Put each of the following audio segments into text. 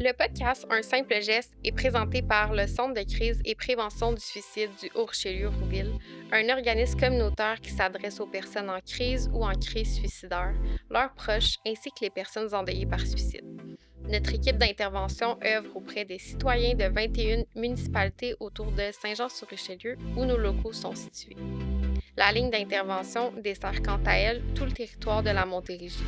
Le podcast Un simple geste est présenté par le Centre de crise et prévention du suicide du Haut-Richelieu-Rouville, un organisme communautaire qui s'adresse aux personnes en crise ou en crise suicidaire, leurs proches ainsi que les personnes endeuillées par suicide. Notre équipe d'intervention œuvre auprès des citoyens de 21 municipalités autour de Saint-Jean-sur-Richelieu où nos locaux sont situés. La ligne d'intervention dessert quant à elle tout le territoire de la Montérégie.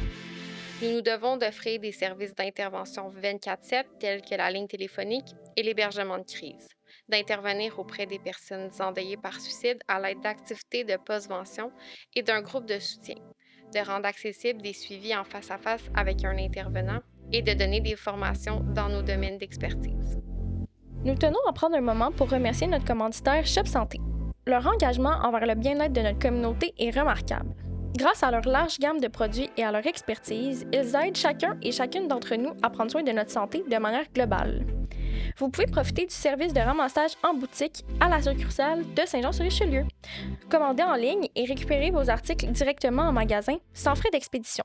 Nous nous devons d'offrir des services d'intervention 24/7 tels que la ligne téléphonique et l'hébergement de crise, d'intervenir auprès des personnes endeuillées par suicide à l'aide d'activités de postvention et d'un groupe de soutien, de rendre accessibles des suivis en face à face avec un intervenant et de donner des formations dans nos domaines d'expertise. Nous tenons à prendre un moment pour remercier notre commanditaire Shop Santé. Leur engagement envers le bien-être de notre communauté est remarquable. Grâce à leur large gamme de produits et à leur expertise, ils aident chacun et chacune d'entre nous à prendre soin de notre santé de manière globale. Vous pouvez profiter du service de ramassage en boutique à la succursale de Saint-Jean-sur-Richelieu. Commandez en ligne et récupérez vos articles directement en magasin sans frais d'expédition.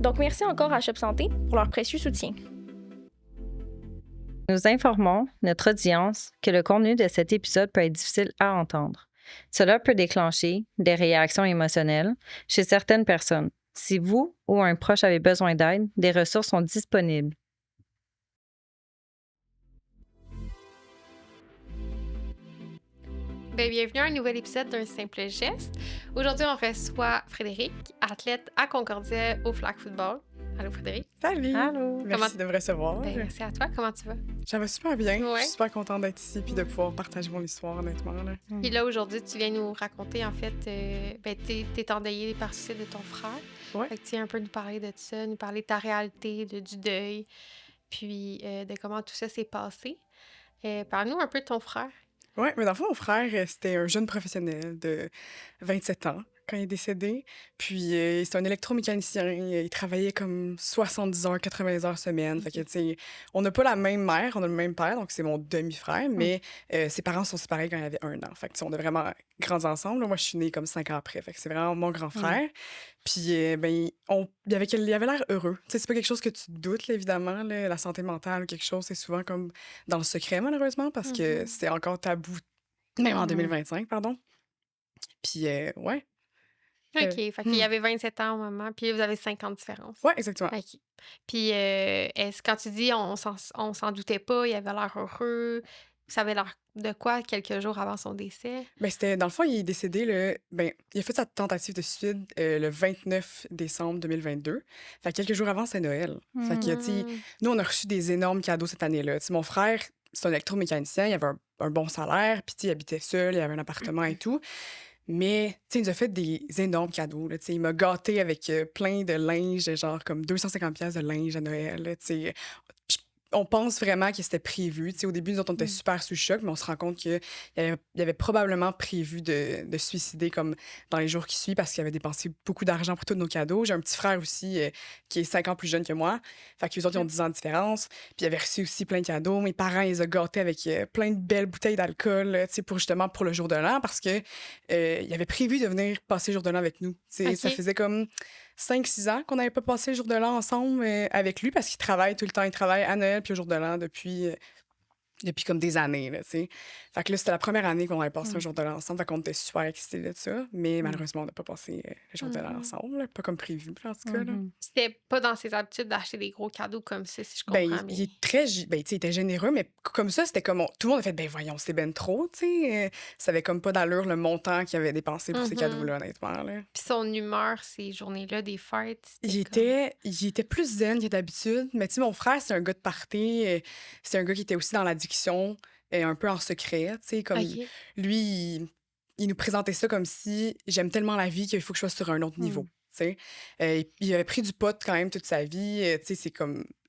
Donc merci encore à Shop Santé pour leur précieux soutien. Nous informons notre audience que le contenu de cet épisode peut être difficile à entendre. Cela peut déclencher des réactions émotionnelles chez certaines personnes. Si vous ou un proche avez besoin d'aide, des ressources sont disponibles. Bienvenue à un nouvel épisode d'Un simple geste. Aujourd'hui, on reçoit Frédéric, athlète à Concordia au flag football. Allô Frédéric. Salut! Allô! Merci de me recevoir. Merci à toi. Comment tu vas? Ça va super bien. Ouais. Je suis super contente d'être ici puis de pouvoir partager mon histoire, honnêtement. Là. Puis là, aujourd'hui, tu viens nous raconter, en fait, t'es endeuillé par le suicide de ton frère. Ouais. Fait que tu viens un peu nous parler de ça, nous parler de ta réalité, du deuil, puis de comment tout ça s'est passé. Parle-nous un peu de ton frère. Oui, mais dans le fond, mon frère, c'était un jeune professionnel de 27 ans quand il est décédé. Puis, c'est un électromécanicien. Il travaillait comme 70 heures, 80 heures semaine. Fait que, tu sais, on n'a pas la même mère, on a le même père, donc c'est mon demi-frère, mais ses parents sont séparés quand il avait 1 an. Fait que, tu sais, on a vraiment grandi ensemble. Là, moi, je suis née comme 5 ans après. Fait que c'est vraiment mon grand frère. Puis, ben, il avait l'air heureux. Tu sais, c'est pas quelque chose que tu doutes, là, évidemment. Là, la santé mentale ou quelque chose, c'est souvent comme dans le secret, malheureusement, parce que c'est encore tabou, même en 2025, pardon. Puis, ouais. OK, fait qu'il y avait 27 ans au moment, puis vous avez 5 ans de différence. Ouais, exactement. OK. Puis, quand tu dis on s'en doutait pas, il avait l'air heureux, ça avait l'air de quoi quelques jours avant son décès? Ben, c'était, dans le fond, il est décédé, il a fait sa tentative de suicide le 29 décembre 2022. Fait que quelques jours avant, c'est Noël. Fait que, tu sais, nous, on a reçu des énormes cadeaux cette année-là. Tu sais, mon frère, c'est un électromécanicien, il avait un bon salaire, puis, tu sais, il habitait seul, il avait un appartement et tout. Mais, tu sais, il nous a fait des énormes cadeaux, là, tu sais. Il m'a gâté avec plein de linge, genre comme 250 pièces de linge à Noël, là, tu sais. J- On pense vraiment que c'était prévu. Tu sais, au début, nous autres, on était super sous choc, mais on se rend compte qu'il avait probablement prévu de se suicider comme dans les jours qui suivent parce qu'il avait dépensé beaucoup d'argent pour tous nos cadeaux. J'ai un petit frère aussi qui est 5 ans plus jeune que moi. Fait que les autres, ils ont 10 ans de différence. Puis il avait reçu aussi plein de cadeaux. Mes parents, ils ont gâtés avec plein de belles bouteilles d'alcool, tu sais, pour le jour de l'an parce que il avait prévu de venir passer le jour de l'an avec nous. Tu sais, ça OK. faisait comme 5-6 ans qu'on n'avait pas passé le jour de l'an ensemble avec lui parce qu'il travaille tout le temps. Il travaille à Noël puis au jour de l'an depuis comme des années, là, tu sais. Fait que là, c'était la première année qu'on avait passé un jour de l'an ensemble. Fait qu'on était super excités de ça. Mais malheureusement, on n'a pas passé le jour de l'an ensemble. Là. Pas comme prévu, en tout cas. Là. C'était pas dans ses habitudes d'acheter des gros cadeaux comme ça, si je Ben, comprends il bien. est très... Ben, tu sais, il était généreux, mais comme ça, c'était comme... Tout le monde a fait, ben voyons, c'est ben trop, tu sais. Ça avait comme pas d'allure le montant qu'il avait dépensé pour ces cadeaux-là, honnêtement, là. Puis son humeur, ces journées-là, des fêtes, Il était plus zen que d'habitude, mais tu sais, mon frère, c'est un gars de party, c'est un gars qui était aussi dans l'addiction, un peu en secret, tu sais, comme OK. lui, il nous présentait ça comme si j'aime tellement la vie qu'il faut que je sois sur un autre niveau, tu sais. Il avait pris du pot quand même toute sa vie, tu sais,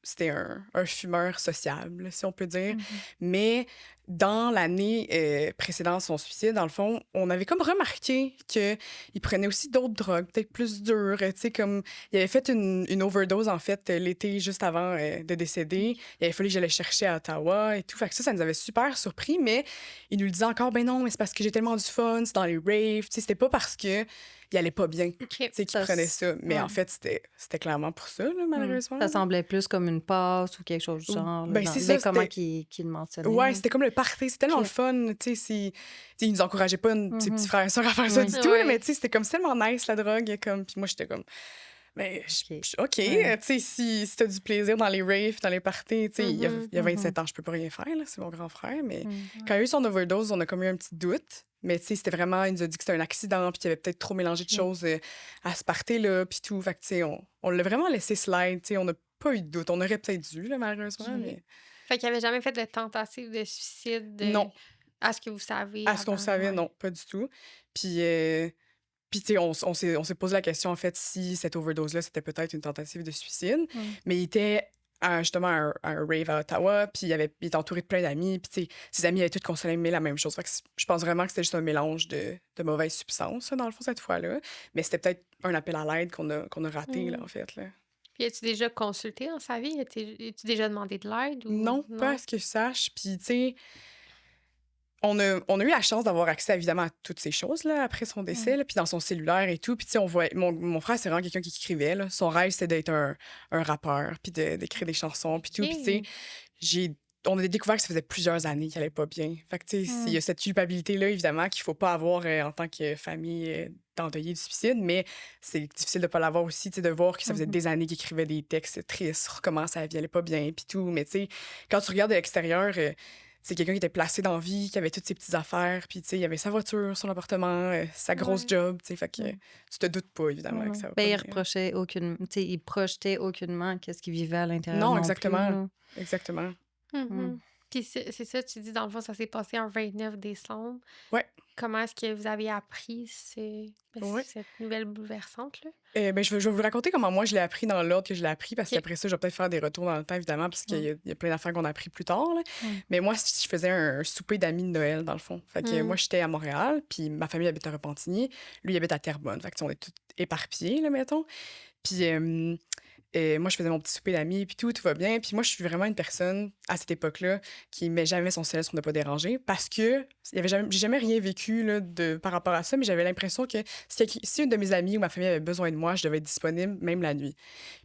c'était un fumeur sociable, si on peut dire, mais dans l'année précédant son suicide, dans le fond, on avait comme remarqué qu'il prenait aussi d'autres drogues, peut-être plus dures. Tu sais, comme il avait fait une overdose, en fait, l'été juste avant de décéder. Il avait fallu que je le chercher à Ottawa et tout. Fait que ça nous avait super surpris, mais il nous le disait encore, ben non, mais c'est parce que j'ai tellement du fun, c'est dans les raves. Tu sais, c'était pas parce que il allait pas bien, tu sais, qu'il prenait ça. Mais en fait, c'était clairement pour ça, là, malheureusement. Ça semblait plus comme une passe ou quelque chose du genre. Ben, c'est ça, comment qu'il le mentionnait. Ouais, c'était comme le party. C'était tellement le fun. Tu sais, ils nous encourageaient pas, ses petits frères et sœurs, à faire ça du tout. Là, mais tu sais, c'était comme tellement nice, la drogue. Comme... Puis moi, j'étais comme... Mais OK, tu sais, si t'as du plaisir dans les raves, dans les parties, tu sais, il y a 27 ans, je peux pas rien faire, là, c'est mon grand frère. Mais quand il a eu son overdose, on a comme eu un petit doute. Mais tu sais, c'était vraiment, il nous a dit que c'était un accident, puis qu'il avait peut-être trop mélangé de choses à ce party-là, puis tout. Fait que, tu sais, on l'a vraiment laissé slide, tu sais, on n'a pas eu de doute. On aurait peut-être dû, là, malheureusement, mais... Fait qu'il avait jamais fait de tentative de suicide Non. À ce que vous savez. À ce qu'on savait, non, pas du tout. Puis, tu sais, on s'est posé la question, en fait, si cette overdose-là, c'était peut-être une tentative de suicide. Mais il était justement à un rave à Ottawa, puis il était entouré de plein d'amis, puis tu sais, ses amis avaient tous consommé la même chose. Fait que je pense vraiment que c'était juste un mélange de mauvaises substances, dans le fond, cette fois-là. Mais c'était peut-être un appel à l'aide qu'on a raté, là, en fait, là. Puis as-tu déjà consulté dans sa vie? As-tu déjà demandé de l'aide? Ou... Non, pas à ce que je sache. Puis, tu sais... On a eu la chance d'avoir accès, évidemment, à toutes ces choses-là après son décès, là, puis dans son cellulaire et tout. Puis, tu sais, on voit... Mon frère, c'est vraiment quelqu'un qui écrivait, là. Son rêve, c'était d'être un rappeur, puis d'écrire des chansons, puis tout. Puis, tu sais, on a découvert que ça faisait plusieurs années qu'il allait pas bien. Fait que, tu sais, il y a cette culpabilité-là, évidemment, qu'il faut pas avoir en tant que famille d'endeuiller du suicide, mais c'est difficile de pas l'avoir aussi, tu sais, de voir que ça faisait des années qu'il écrivait des textes tristes sur comment sa vie allait pas bien, puis tout. Mais, tu sais, quand tu regardes de l'extérieur... c'est quelqu'un qui était placé dans la vie, qui avait toutes ses petites affaires, puis tu sais, il avait sa voiture, son appartement, sa grosse job, tu sais, fait que tu te doutes pas, évidemment, que ça va pas il bien. reprochait aucunement, tu sais, il projetait aucunement qu'est-ce qu'il vivait à l'intérieur. Non, Non exactement. plus, Exactement. Puis c'est ça, tu dis, dans le fond, ça s'est passé un 29 décembre. Ouais. Comment est-ce que vous avez appris cette nouvelle bouleversante-là? Je vais vous raconter comment moi je l'ai appris dans l'ordre que je l'ai appris, parce qu'après ça, je vais peut-être faire des retours dans le temps, évidemment, parce qu'il y a plein d'affaires qu'on a appris plus tard. Là. Mais moi, je faisais un souper d'amis de Noël, dans le fond. Fait que moi, j'étais à Montréal, puis ma famille habite à Repentigny. Lui, il habite à Terrebonne. Fait que on est tous éparpillés, là, mettons. Puis... moi, je faisais mon petit souper d'amis, puis tout va bien. Puis moi, je suis vraiment une personne, à cette époque-là, qui met jamais son cell sur ne pas déranger, parce que j'ai jamais rien vécu là, par rapport à ça, mais j'avais l'impression que si une de mes amies ou ma famille avait besoin de moi, je devais être disponible, même la nuit.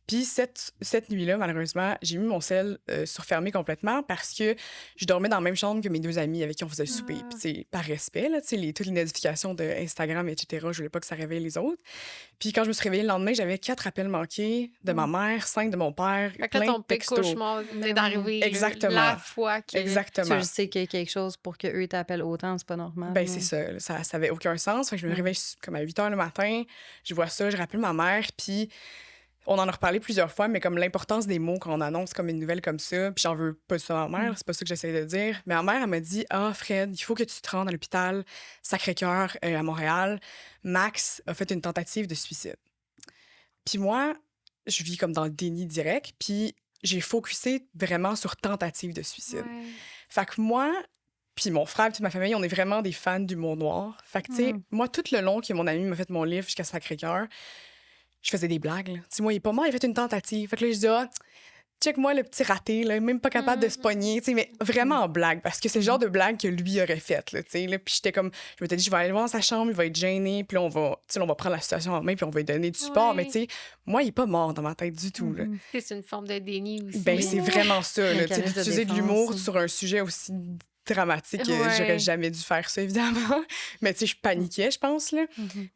Puis cette nuit-là, malheureusement, j'ai mis mon cell surfermé complètement parce que je dormais dans la même chambre que mes deux amis avec qui on faisait le souper. Puis par respect, là, toutes les notifications de Instagram, etc., je voulais pas que ça réveille les autres. Puis quand je me suis réveillée le lendemain, j'avais 4 appels manqués de ma mère, 5 de mon père, fait que plein là, ton de pire textos. cauchemar venait d'arriver. Exactement. La fois que... Exactement. Tu sais qu'il y a quelque chose pour qu'eux t'appellent autant, c'est pas normal. Ben, c'est ça. Ça avait aucun sens. Fait que je me réveille comme à 8 h le matin. Je vois ça, je rappelle ma mère, puis on en a reparlé plusieurs fois, mais comme l'importance des mots quand on annonce comme une nouvelle comme ça, puis j'en veux pas ça à ma mère, c'est pas ça que j'essaie de dire. Mais ma mère, elle m'a dit « Ah, Fred, il faut que tu te rendes à l'hôpital Sacré-Cœur à Montréal. Max a fait une tentative de suicide. » Puis moi, je vis comme dans le déni direct, puis j'ai focusé vraiment sur tentative de suicide. Ouais. Fait que moi, puis mon frère, toute ma famille, on est vraiment des fans d'humour noir. Fait que, tu sais, moi, tout le long que mon ami m'a fait mon livre jusqu'à Sacré-Cœur, je faisais des blagues. Tu sais, moi, il est pas mort, il a fait une tentative. Fait que là, je dis, ah, check-moi le petit raté, là, même pas capable de se pogner, tu sais, mais vraiment en blague, parce que c'est le genre de blague que lui aurait faite, là, tu sais. Puis j'étais comme, je m'étais dit, je vais aller voir dans sa chambre, il va être gêné, puis là, on va prendre la situation en main, puis on va lui donner du support. Mais tu sais, moi, il est pas mort dans ma tête du tout, là. C'est une forme de déni aussi. Ben, c'est vraiment ça, là, tu sais, mécanisme de d'utiliser de défense. l'humour sur un sujet aussi dramatique. J'aurais jamais dû faire ça, évidemment. Mais tu sais, je paniquais, je pense, là.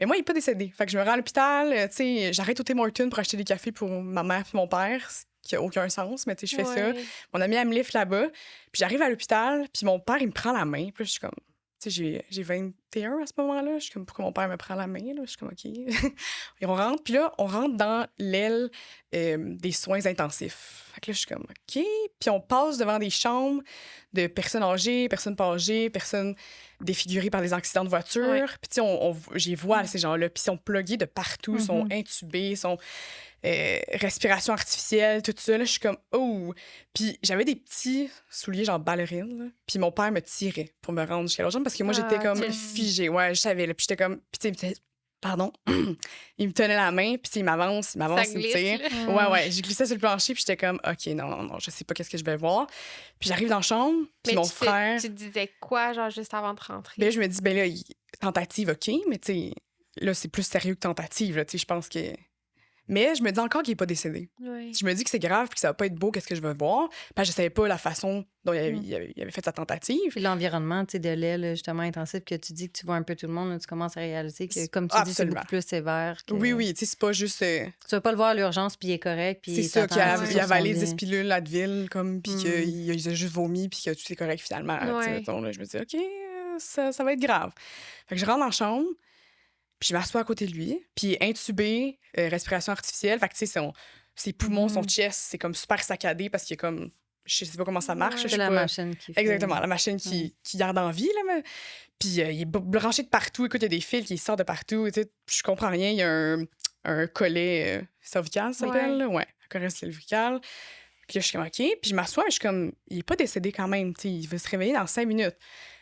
Mais moi, il est pas décédé. Fait que je me rends à l'hôpital, tu sais, j'arrête au Tim Hortons pour acheter des cafés pour ma mère et mon père, ce qui a aucun sens, mais tu sais, je fais ça. Mon ami, elle me livre là-bas. Puis j'arrive à l'hôpital, puis mon père, il me prend la main. Puis là, je suis comme... Tu sais, j'ai 21 à ce moment-là. Je suis comme, pourquoi mon père me prend la main? Là? Je suis comme, OK. Et on rentre. Puis là, on rentre dans l'aile des soins intensifs. Fait que là, je suis comme, OK. Puis on passe devant des chambres de personnes âgées, personnes pas âgées, personnes défigurées par des accidents de voiture. Puis tu sais, j'y vois ces gens-là. Puis ils sont plugués de partout, ils sont intubés, respiration artificielle, tout ça. Là, je suis comme, oh! Puis j'avais des petits souliers, genre ballerines. Là. Puis mon père me tirait pour me rendre jusqu'à l'autre jambe parce que moi, j'étais comme figée. Ouais, je savais. Là. Puis j'étais comme, puis tu sais, pardon, il me tenait la main, puis il m'avance, il me tire. Ouais, je glissais sur le plancher, puis j'étais comme, OK, non, je sais pas qu'est-ce que je vais voir. Puis j'arrive dans la chambre, puis mon frère... Tu te disais quoi, genre, juste avant de rentrer? Ben, je me dis, ben là, tentative, OK, mais tu sais, là, c'est plus sérieux que tentative, là, tu sais, je pense que... Mais je me dis encore qu'il n'est pas décédé. Oui. Je me dis que c'est grave puis que ça va pas être beau, qu'est-ce que je vais voir. Parce que je savais pas la façon dont il avait fait sa tentative. Puis l'environnement, tu sais, de lait, là, justement, intensif, que tu dis que tu vois un peu tout le monde, là, tu commences à réaliser que, comme tu dis, c'est beaucoup plus sévère. Que... Oui, tu sais, c'est pas juste... Tu vas pas le voir à l'urgence, puis il est correct, puis c'est ça, qu'il a avalé 10 pilules Advil, comme, puis qu'il a juste vomi, puis que tout est correct, finalement. Ouais. Donc, là, je me dis, OK, ça va être grave. Fait que je rentre dans la chambre, puis je m'assois à côté de lui, puis il est intubé, respiration artificielle. Fait que, tu sais, ses poumons, son chest, c'est comme super saccadé parce qu'il est comme... Je sais pas comment ça marche. C'est la machine qui fait... Exactement, la machine qui garde en vie, là. Mais... Puis il est branché de partout. Écoute, il y a des fils qui sortent de partout. Tu sais, je comprends rien. Il y a un collet cervical, ça s'appelle, là. Ouais, un collet cervical. Puis là, je suis comme, OK. Puis je m'assois, mais je suis comme, il est pas décédé quand même. Tu sais, il va se réveiller dans 5 minutes.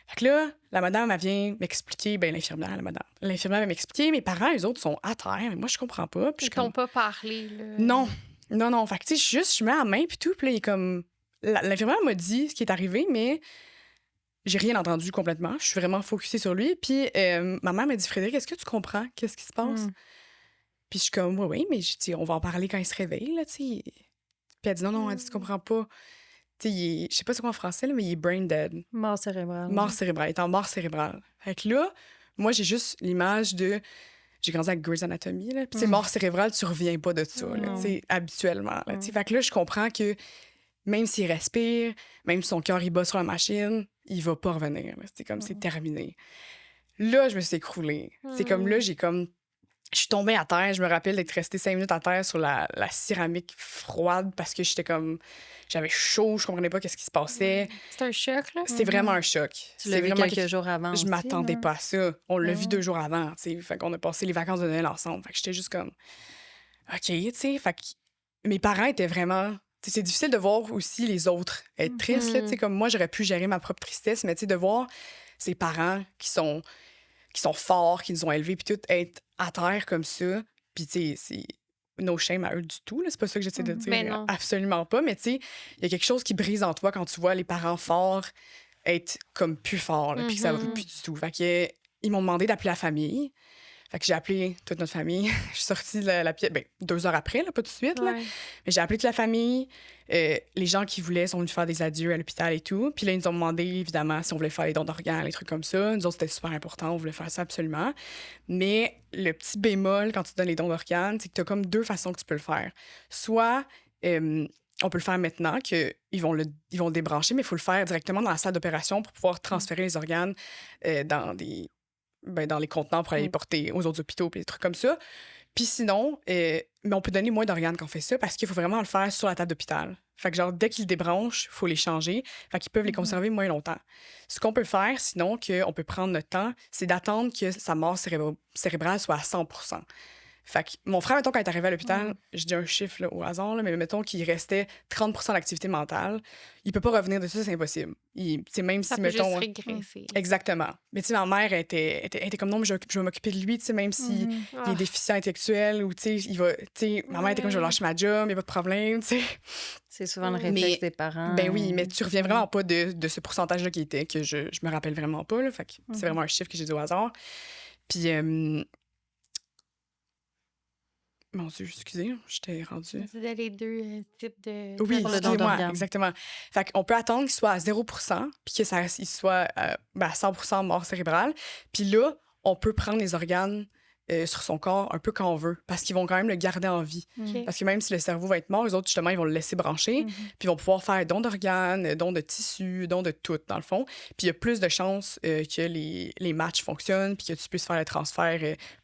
Fait que là, la madame, elle vient m'expliquer, l'infirmière, L'infirmière va m'expliquer, mes parents, eux autres, sont à terre, mais moi, je comprends pas. Puis ils t'ont pas parlé, là. Non. Fait que, tu sais, je mets la main, puis tout, puis là, il est comme... L'infirmière m'a dit ce qui est arrivé, mais j'ai rien entendu complètement. Je suis vraiment focusée sur lui. Puis ma mère m'a dit, Frédéric, est-ce que tu comprends? Qu'est-ce qui se passe? Puis je suis comme, oui, mais je dis, on va en parler quand il se réveille, là, tu sais. Puis elle dit, non, elle dit, tu comprends pas. Tu sais, je sais pas c'est quoi en français, là, mais il est brain dead. Mort cérébrale. Mort cérébrale. Il est en mort cérébrale. Fait que là, moi, j'ai juste l'image de... J'ai grandi avec Grey's Anatomy, là. Puis, mort cérébrale, tu reviens pas de ça, là, tu sais, habituellement. Là, fait que là, je comprends que même s'il respire, même si son cœur, il bat sur la machine, il va pas revenir. C'est comme, c'est terminé. Là, je me suis écroulée. C'est comme là, je suis tombée à terre. Je me rappelle d'être restée 5 minutes à terre sur la céramique froide parce que j'étais comme... J'avais chaud, je comprenais pas qu'est-ce qui se passait. C'était un choc, là? C'était vraiment un choc. Tu l'as vu quelques jours avant Je m'attendais pas à ça. On l'a vu 2 jours avant, tu sais. Fait qu'on a passé les vacances de Noël ensemble. Fait que j'étais juste comme... OK, tu sais. Fait que mes parents étaient vraiment... T'sais, c'est difficile de voir aussi les autres être tristes, là, tu sais. Comme moi, j'aurais pu gérer ma propre tristesse, mais tu sais, de voir ses parents qui sont forts, qui nous ont élevés, puis tout, être à terre comme ça. Puis, tu sais, c'est no shame à eux du tout, là. C'est pas ça que j'essaie de dire. Ben non. Absolument pas. Mais, tu sais, il y a quelque chose qui brise en toi quand tu vois les parents forts être comme plus forts, puis que ça va plus du tout. Fait que, ils m'ont demandé d'appeler la famille. Fait que j'ai appelé toute notre famille. Je suis sortie de la pièce, 2 heures après, là, pas tout de suite. Là. Mais j'ai appelé toute la famille. Les gens qui voulaient sont venus faire des adieux à l'hôpital et tout. Puis là, ils nous ont demandé, évidemment, si on voulait faire les dons d'organes, les trucs comme ça. Nous autres, c'était super important. On voulait faire ça absolument. Mais le petit bémol, quand tu donnes les dons d'organes, c'est que tu as comme 2 façons que tu peux le faire. Soit... on peut le faire maintenant, qu'ils vont le débrancher, mais il faut le faire directement dans la salle d'opération pour pouvoir transférer les organes dans les contenants pour aller les porter aux autres hôpitaux et des trucs comme ça. Puis sinon, mais on peut donner moins d'organes quand on fait ça parce qu'il faut vraiment le faire sur la table d'hôpital. Fait que genre, dès qu'ils le débranchent, il faut les changer. Fait qu'ils peuvent les conserver moins longtemps. Ce qu'on peut faire, sinon, qu'on peut prendre notre temps, c'est d'attendre que sa mort cérébrale soit à 100%. Fait que mon frère, mettons, quand il est arrivé à l'hôpital, je dis un chiffre là, au hasard, là, mais mettons qu'il restait 30% d'activité mentale, il peut pas revenir de ça, c'est impossible. Même ça si, peut mettons... juste régresser. Exactement. Mais tu sais, ma mère était comme non, mais je vais m'occuper de lui, tu sais, même s'il est déficient intellectuel ou tu sais, il va. Tu sais, ma mère était comme je vais lâcher ma job, il n'y a pas de problème, tu sais. C'est souvent le réflexe des parents. Ben oui, mais tu reviens vraiment pas de ce pourcentage-là qui était, que je me rappelle vraiment pas, là. Fait que c'est vraiment un chiffre que j'ai dit au hasard. Puis. Mon Dieu, excusez, j'étais rendue. C'était les 2 types de... Oui, pour le don d'organes. exactement. Fait qu'on peut attendre qu'il soit à 0%, puis qu'il soit à 100% mort cérébrale. Puis là, on peut prendre les organes sur son corps un peu quand on veut, parce qu'ils vont quand même le garder en vie. OK. Parce que même si le cerveau va être mort, les autres, justement, ils vont le laisser brancher, puis ils vont pouvoir faire don d'organes, don de tissus, don de tout, dans le fond. Puis il y a plus de chances que les matchs fonctionnent, puis que tu puisses faire le transfert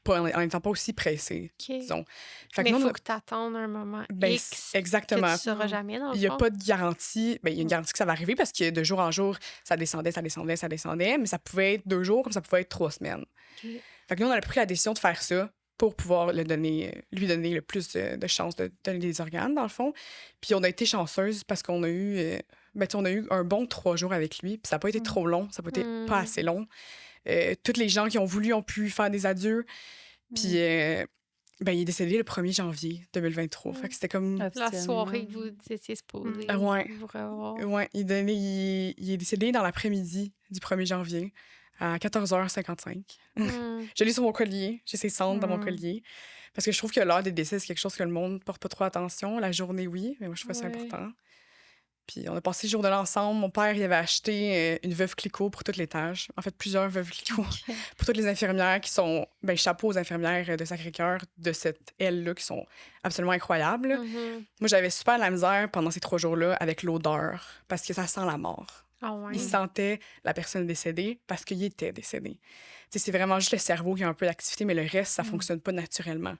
en n'étant pas aussi pressé, disons. Fait mais il faut que tu attendes un moment X exactement. que tu sauras jamais, dans le fond. Il n'y a pas de garantie. Il y a une garantie que ça va arriver parce que de jour en jour, ça descendait, mais ça pouvait être 2 jours comme ça pouvait être 3 semaines. OK. Fait que nous, on a pris la décision de faire ça pour pouvoir lui donner le plus de chances de donner des organes, dans le fond. Puis on a été chanceuse parce qu'on a eu, on a eu un bon 3 jours avec lui. Puis ça n'a pas été trop long, ça n'a pas été pas assez long. Toutes les gens qui ont voulu ont pu faire des adieux. Puis il est décédé le 1er janvier 2023. Fait que c'était comme... La soirée que vous étiez supposés Ouais. vous revoir. Ouais, il est décédé dans l'après-midi du 1er janvier à 14h55. J'ai lu sur mon collier, j'ai ses cendres dans mon collier. Parce que je trouve que l'heure des décès, c'est quelque chose que le monde porte pas trop attention. La journée, oui, mais moi, je trouve ça important. Puis on a passé le jour de l'ensemble. Mon père, il avait acheté une veuve Clicquot pour tout l'étage. En fait, plusieurs veuves Clicquot pour toutes les infirmières qui sont... chapeau aux infirmières de Sacré-Cœur de cette aile-là qui sont absolument incroyables. Moi, j'avais super de la misère pendant ces 3 jours-là avec l'odeur parce que ça sent la mort. Ah ouais. Il sentait la personne décédée parce qu'il était décédé. T'sais, c'est vraiment juste le cerveau qui a un peu d'activité, mais le reste, ça fonctionne pas naturellement.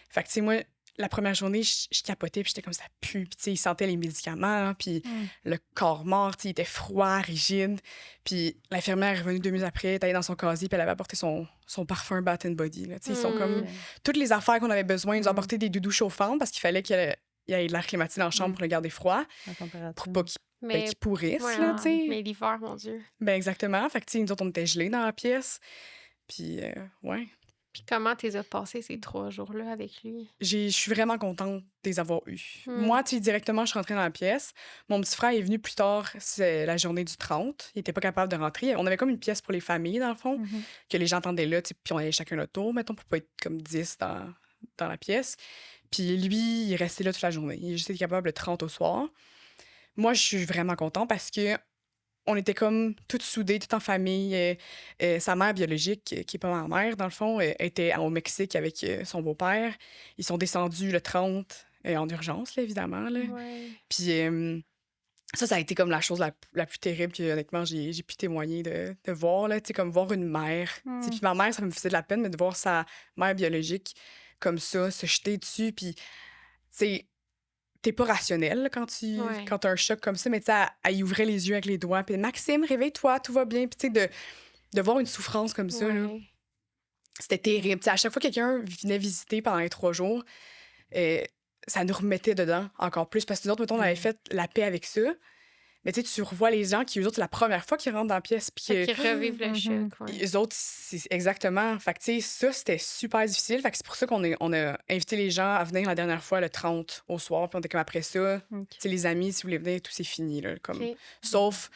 Fait que, tu sais, moi, la première journée, je capotais, puis j'étais comme ça pue. Puis, tu sais, il sentait les médicaments, puis le corps mort, tu sais, il était froid, rigide. Puis l'infirmière est revenue 2 minutes après, elle était allée dans son casier, puis elle avait apporté son parfum Bath and Body. Là. Tu sais, ils sont comme... Toutes les affaires qu'on avait besoin, ils nous ont apporté des doudous chauffants parce qu'il fallait qu'il y ait de l'air climatisé dans la chambre pour le garder froid. La température. Pour pas qu'il pourrisse, ouais, là, tu sais. Mais l'hiver, mon Dieu. Exactement. Fait que, tu sais, nous autres, on était gelés dans la pièce. Puis, ouais. Puis comment t'es passé ces 3 jours-là avec lui? Je suis vraiment contente de les avoir eus. Moi, tu sais, directement, je suis rentrée dans la pièce. Mon petit frère est venu plus tard, c'est la journée du 30. Il était pas capable de rentrer. On avait comme une pièce pour les familles, dans le fond, que les gens attendaient là, tu sais, puis on avait chacun notre tour, mettons, pour pas être comme 10 dans la pièce. Puis lui, il est resté là toute la journée. Il est juste capable le 30 au soir. Moi, je suis vraiment contente parce que on était comme toutes soudées, toutes en famille. Sa mère biologique, qui est pas ma mère, dans le fond, était au Mexique avec son beau-père. Ils sont descendus le 30 en urgence, là, évidemment. Là. Ouais. Puis ça a été comme la chose la plus terrible que, honnêtement, j'ai pu témoigner de voir. Là, comme voir une mère. Puis ma mère, ça me faisait de la peine, mais de voir sa mère biologique comme ça, se jeter dessus. Puis, tu sais, t'es pas rationnel là, quand t'as un choc comme ça, mais tu sais, elle y ouvrait les yeux avec les doigts. Puis Maxime, réveille-toi, tout va bien. Puis tu sais, de voir une souffrance comme ça, là, c'était terrible. Tu sais, à chaque fois que quelqu'un venait visiter pendant les 3 jours, ça nous remettait dedans encore plus. Parce que nous autres, mettons, on avait fait la paix avec ça. Mais tu sais, tu revois les gens qui, eux autres, c'est la première fois qu'ils rentrent dans la pièce. Puis Qui revivent le choc. Ouais. Les autres, c'est exactement. Fait que, tu sais, ça, c'était super difficile. Fait que c'est pour ça qu'on a invité les gens à venir la dernière fois, le 30 au soir. Puis on était comme après ça, tu sais, les amis, si vous voulez venir, tout c'est fini. Là, comme... Sauf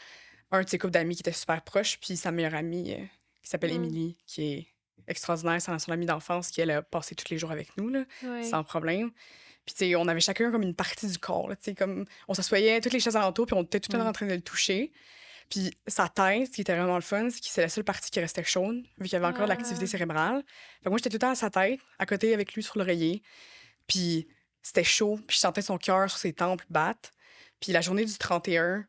un de ses couples d'amis qui était super proche, puis sa meilleure amie qui s'appelle Émilie, qui est extraordinaire. C'est son amie d'enfance qui, elle, a passé tous les jours avec nous, là, sans problème. Puis, tu sais, on avait chacun comme une partie du corps. Tu sais, comme on s'assoyait toutes les chaises alentour, puis on était tout le temps en train de le toucher. Puis, sa tête, ce qui était vraiment le fun, c'est que c'est la seule partie qui restait chaude, vu qu'il y avait encore de l'activité cérébrale. Fait que moi, j'étais tout le temps à sa tête, à côté avec lui sur l'oreiller. Puis, c'était chaud, puis je sentais son cœur sur ses tempes battre. Puis, la journée du 31,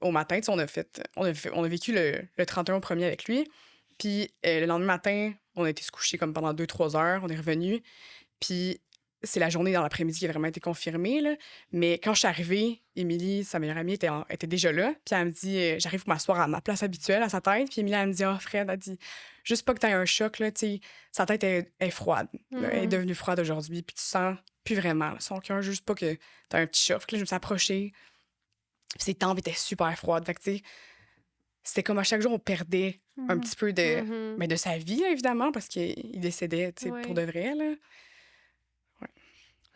au matin, tu sais, on a vécu le 31 au premier avec lui. Puis, le lendemain matin, on a été se coucher comme pendant 2-3 heures. On est revenu. Puis, c'est la journée dans l'après-midi qui a vraiment été confirmée. Là. Mais quand je suis arrivée, Émilie, sa meilleure amie, était déjà là. Puis elle me dit, j'arrive pour m'asseoir à ma place habituelle, à sa tête. Puis Émilie, elle me dit, Fred, elle dit, juste pas que t'aies un choc, là, tu sais, sa tête est froide. Là. Elle est devenue froide aujourd'hui. Puis tu sens plus vraiment là, son cœur, juste pas que t'as un petit choc. Là, je me suis approchée. Puis ses tempes étaient super froides. Fait que, tu sais, c'était comme à chaque jour, on perdait un petit peu de sa vie, là, évidemment, parce qu'il décédait, tu sais, pour de vrai, là.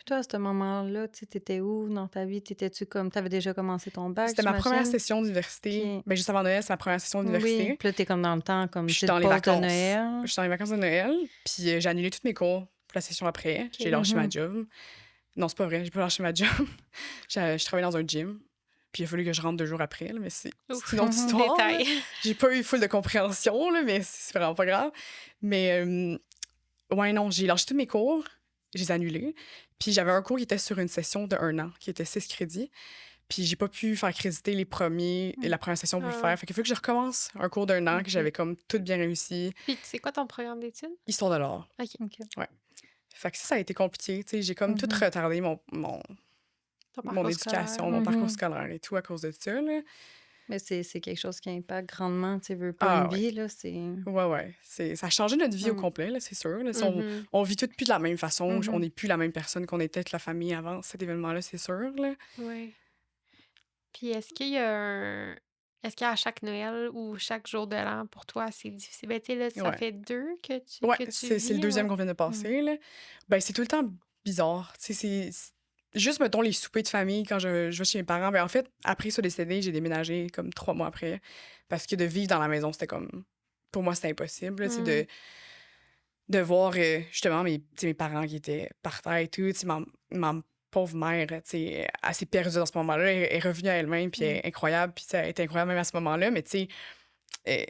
Toi, à ce moment-là, tu étais où dans ta vie? T'étais-tu comme... T'avais déjà commencé ton bac, c'était ma première j'imagine? session d'université. Ok. Ben, juste avant Noël, c'est ma première session d'université. Oui, puis là, t'es comme dans le temps, comme Puis je suis c'est dans le les pause de vacances. Noël. Je suis dans les vacances de Noël. Puis j'ai annulé tous mes cours pour la session après. J'ai lâché ma job. Non, c'est pas vrai. J'ai pas lâché ma job. Je travaillais dans un gym. Puis il a fallu que je rentre 2 jours après. Là, mais c'est une autre histoire. Détail. J'ai pas eu full de compréhension, là, mais c'est vraiment pas grave. Mais ouais, non, j'ai lâché tous mes cours. Je les ai annulés. Puis j'avais un cours qui était sur une session de 1 an, qui était 6 crédits. Puis j'ai pas pu faire créditer la première session pour le faire. Fait qu'il faut que je recommence un cours d'1 an que j'avais comme tout bien réussi. Puis c'est quoi ton programme d'études? Histoire de l'art. OK. Ouais. Fait que ça a été compliqué. Tu sais, j'ai comme tout retardé mon Ton parcours éducation, scolaire. mon parcours scolaire et tout à cause de ça. Là. Mais c'est quelque chose qui impacte grandement, tu sais, veux pas une Ah ouais. vie, là, c'est... Ouais. Ça a changé notre vie au Mm. complet, là, c'est sûr. Là. Mhm. On vit toutes plus de la même façon. On Mhm. n'est plus la même personne qu'on était avec la famille avant cet événement-là, c'est sûr. Là. Ouais. Puis est-ce qu'à chaque Noël ou chaque jour de l'an, pour toi, c'est difficile? Ben, tu sais, là, ça Ouais. fait 2 Ouais, que tu c'est le vis, deuxième ouais. qu'on vient de Mm. passer. Là. Ben, c'est tout le temps bizarre. Tu sais, juste, mettons, les soupers de famille quand je vais chez mes parents. Ben, en fait, après ça décédé, j'ai déménagé comme 3 mois après. Parce que de vivre dans la maison, c'était comme. Pour moi, c'était impossible. Là, tu sais, Mmh. de voir justement tu sais, mes parents qui étaient par terre et tout. Tu sais, ma pauvre mère, tu sais, elle s'est perdue dans ce moment-là. Elle est revenue à elle-même, puis elle Mm. est incroyable. Puis ça a été incroyable même à ce moment-là. Mais tu sais, elle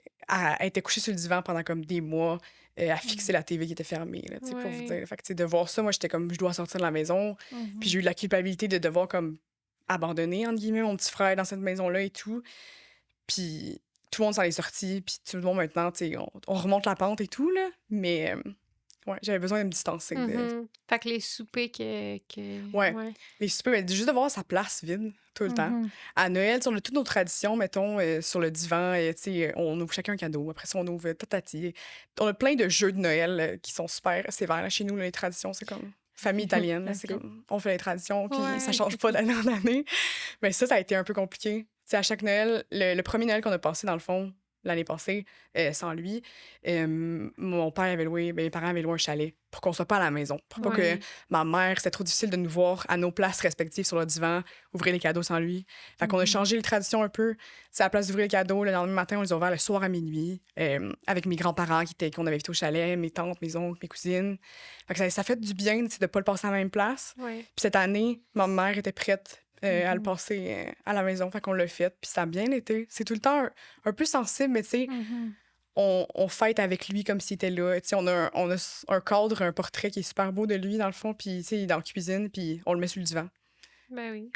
était couchée sur le divan pendant comme des mois, à fixer Mm. la TV qui était fermée, là, tu sais, pour vous Ouais. dire. Fait que, tu sais, de voir ça, moi, j'étais comme, je dois sortir de la maison. Puis j'ai eu de la culpabilité de devoir, comme, abandonner, entre guillemets, mon petit frère dans cette maison-là et tout. Puis tout le monde s'en est sorti. Puis tout le monde, maintenant, tu sais, on remonte la pente et tout, là. Mais, ouais, j'avais besoin de me distancer. Mmh. Fait que les soupers Ouais, ouais. les soupers, ben, juste de voir sa place vide tout le temps. Mhm. À Noël, tu sais, on a toutes nos traditions, mettons, sur le divan, tu sais, on ouvre chacun un cadeau. Après ça, on ouvre tatati. On a plein de jeux de Noël qui sont super sévères. Là, chez nous, là, les traditions, c'est comme famille italienne. Là, c'est OK. comme, on fait les traditions, puis ça Ouais. change pas d'année en année. Mais ça a été un peu compliqué. Tu sais, à chaque Noël, le premier Noël qu'on a passé, dans le fond, l'année passée, sans lui, mon père avait loué, ben, mes parents avaient loué un chalet pour qu'on soit pas à la maison. Pour pas que Ouais. ma mère, c'était trop difficile de nous voir à nos places respectives sur le divan, ouvrir les cadeaux sans lui. Fait qu'on a Mhm. changé les traditions un peu. C'est à la place d'ouvrir les cadeaux, le lendemain matin, on les a ouverts le soir à minuit, avec mes grands-parents qu'on avait invités au chalet, mes tantes, mes oncles, mes cousines. Fait que ça fait du bien, tu sais, de pas le passer à la même place. Ouais. Puis cette année, ma mère était prête à le Mhm. passer à la maison, fait qu'on l'a fait, puis ça a bien été. C'est tout le temps un peu sensible, mais tu sais, Mhm. on fête avec lui comme s'il était là. Tu sais, on a un cadre, un portrait qui est super beau de lui, dans le fond, puis tu sais, il est dans la cuisine, puis on le met sur le divan. Ben oui.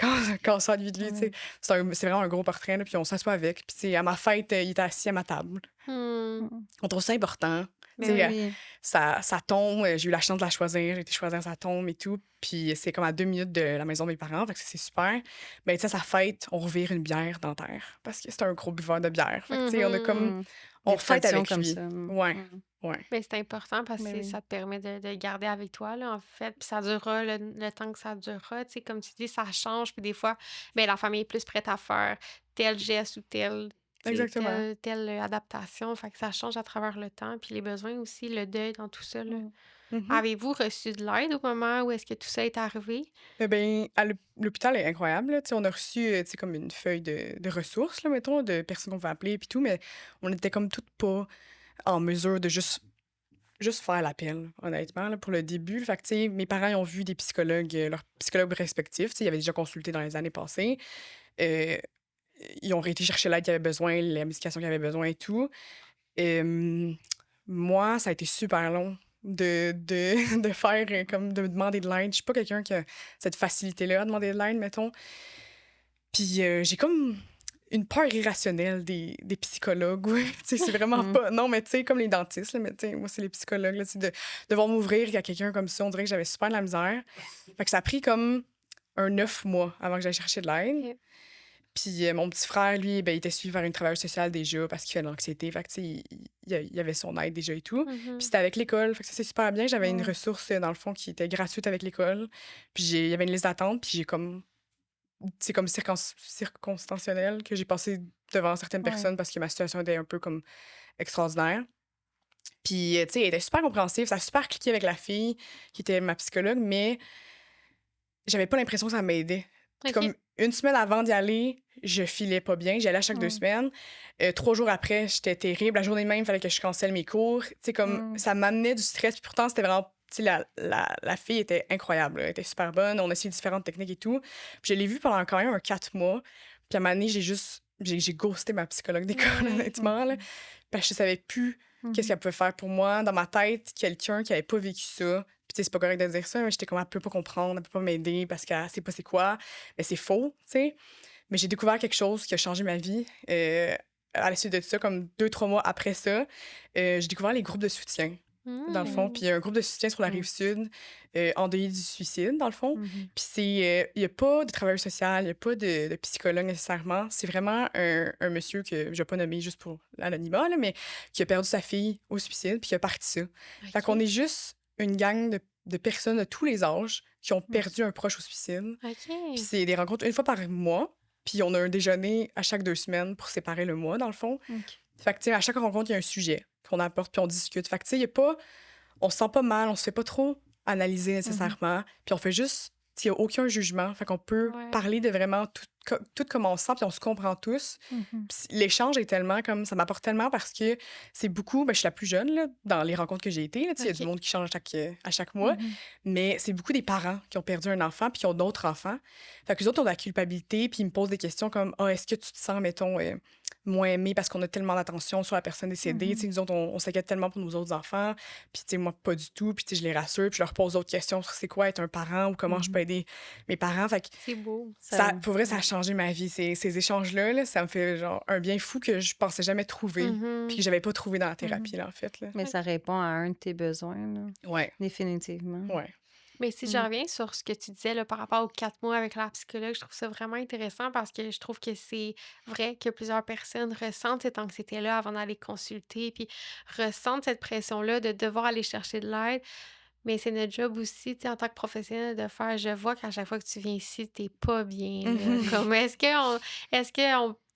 Quand on sort de lui, tu sais. Ouais. C'est vraiment un gros portrait, là, puis on s'assoit avec. Puis tu sais, à ma fête, il était assis à ma table. Mmh. Mhm. On trouve ça important. Tu Ben sais, oui. Oui. sa tombe, j'ai eu la chance de la choisir. J'ai été choisir sa tombe et tout. Puis c'est comme à 2 minutes de la maison de mes parents, fait que c'est super. Mais tu sais, à sa fête, on revire une bière dans terre. Parce que c'est un gros buveur de bière. Fait que tu sais, on a comme. Mmh. Mm. On Des fête traditions avec comme lui. ça. Mm. Ouais, Mm. ouais. Ben, c'est important parce Ben que oui. ça te permet de le garder avec toi, là, en fait. Puis ça durera le temps que ça durera. Tu sais, comme tu dis, ça change. Puis des fois, ben, la famille est plus prête à faire tel geste ou tu sais, Exactement. telle adaptation. Fait que ça change à travers le temps. Puis les besoins aussi, le deuil dans tout ça, là. Mm. Mhm. Avez-vous reçu de l'aide au moment où est-ce que tout ça est arrivé? Eh ben, l'hôpital est incroyable. Là. Tu sais, on a reçu tu sais, comme une feuille de ressources, là, mettons, de personnes qu'on va appeler et tout, mais on était comme toutes pas en mesure de juste faire l'appel, honnêtement, là, pour le début. Fait que, tu sais, mes parents ils ont vu des psychologues, leurs psychologues respectifs. Tu sais, ils avaient déjà consulté dans les années passées. Euh, Ils ont été chercher l'aide qu'ils avaient besoin, la médication qu'ils avaient besoin et tout. Euh, Moi, ça a été super long de faire, comme de me demander de l'aide. Je suis pas quelqu'un qui a cette facilité-là à demander de l'aide, mettons. Puis j'ai comme une peur irrationnelle des psychologues, ouais. Tu sais, c'est vraiment Mm. pas... Non, mais tu sais, comme les dentistes, là, mais tu sais, moi, c'est les psychologues, là, tu sais, de devoir m'ouvrir à quelqu'un comme ça, on dirait que j'avais super de la misère. Fait que ça a pris comme 9 mois avant que j'aille chercher de l'aide. Ok. Puis mon petit frère, lui, ben, il était suivi par une travailleuse sociale déjà parce qu'il fait de l'anxiété. Fait que, tu sais, il avait son aide déjà et tout. Puis Mhm. c'était avec l'école. Fait que ça, c'est super bien. J'avais une Ouais. ressource, dans le fond, qui était gratuite avec l'école. Puis il y avait une liste d'attente. Puis j'ai comme... C'est comme circonstanciel que j'ai passé devant certaines Ouais. personnes parce que ma situation était un peu comme extraordinaire. Puis, tu sais, elle était super compréhensive. Ça a super cliqué avec la fille qui était ma psychologue, mais j'avais pas l'impression que ça m'aidait. Puis Ok. comme une semaine avant d'y aller, je filais pas bien. J'y allais à chaque 2 semaines. 3 jours après, j'étais terrible. La journée même, il fallait que je cancelle mes cours. Tu sais, comme Mm. ça m'amenait du stress. Puis pourtant, c'était vraiment... Tu sais, la fille était incroyable. Elle était super bonne. On a essayé différentes techniques et tout. Puis je l'ai vue pendant quand même 4 mois. Puis à un moment donné, j'ai ghosté ma psychologue d'école, Ouais. honnêtement. Là, parce que je savais plus qu'est-ce Mhm. qu'elle pouvait faire pour moi. Dans ma tête, quelqu'un qui avait pas vécu ça. Puis tu sais, c'est pas correct de dire ça, mais j'étais comme, elle peut pas comprendre, elle peut pas m'aider parce qu'elle sait pas c'est quoi. Mais c'est faux, tu sais. Mais j'ai découvert quelque chose qui a changé ma vie. À la suite de ça, comme 2, 3 mois après ça, j'ai découvert les groupes de soutien. dans le fond. Puis il y a un groupe de soutien sur la Mm. Rive-Sud, endeuillé du suicide, dans le fond. Mhm. Puis c'est, il n'y a pas de travailleur social, il n'y a pas de psychologue nécessairement. C'est vraiment un monsieur que je vais pas nommer juste pour l'anonymat, là, mais qui a perdu sa fille au suicide, puis qui a parti ça. Fait qu'on est juste une gang de personnes de tous les âges qui ont perdu un proche au suicide. Puis OK. c'est des rencontres une fois par mois. Puis on a un déjeuner à chaque 2 semaines pour séparer le mois, dans le fond. OK. Fait que, tu sais, à chaque rencontre, il y a un sujet qu'on apporte, puis on discute. Fait que, tu sais, il y a pas... On se sent pas mal, on se fait pas trop analyser nécessairement. Puis on fait juste... Il n'y a aucun jugement. Fait qu'on peut Ouais. parler de vraiment tout comment on se sent, puis on se comprend tous. Mhm. Puis l'échange est tellement comme... Ça m'apporte tellement parce que c'est beaucoup... Ben, je suis la plus jeune, là, dans les rencontres que j'ai été. Là, tu sais, il y a OK. du monde qui change à chaque mois. Mhm. Mais c'est beaucoup des parents qui ont perdu un enfant puis qui ont d'autres enfants. Fait que les autres ont de la culpabilité puis ils me posent des questions comme « Ah, est-ce que tu te sens, mettons, moins aimé parce qu'on a tellement d'attention sur la personne décédée? Tu sais, nous autres, on s'inquiète tellement pour nos autres enfants. Puis, tu sais, moi, pas du tout. Puis, tu sais, je les rassure. Puis, je leur pose d'autres questions sur c'est quoi être un parent ou comment je peux aider mes parents. Fait que C'est beau. pour vrai, ça a changé ma vie. Ces échanges-là, là, ça me fait genre un bien fou que je pensais jamais trouver puis que j'avais pas trouvé dans la thérapie, là, en fait. Là. Mais ça répond à un de tes besoins, là. Ouais, Définitivement. ouais. Mais si je reviens sur ce que tu disais là, par rapport aux 4 mois avec la psychologue, je trouve ça vraiment intéressant parce que je trouve que c'est vrai que plusieurs personnes ressentent cette anxiété-là avant d'aller consulter, puis ressentent cette pression-là de devoir aller chercher de l'aide. Mais c'est notre job aussi, tu sais, en tant que professionnel, de faire. Je vois qu'à chaque fois que tu viens ici, t'es pas bien, là. Comme,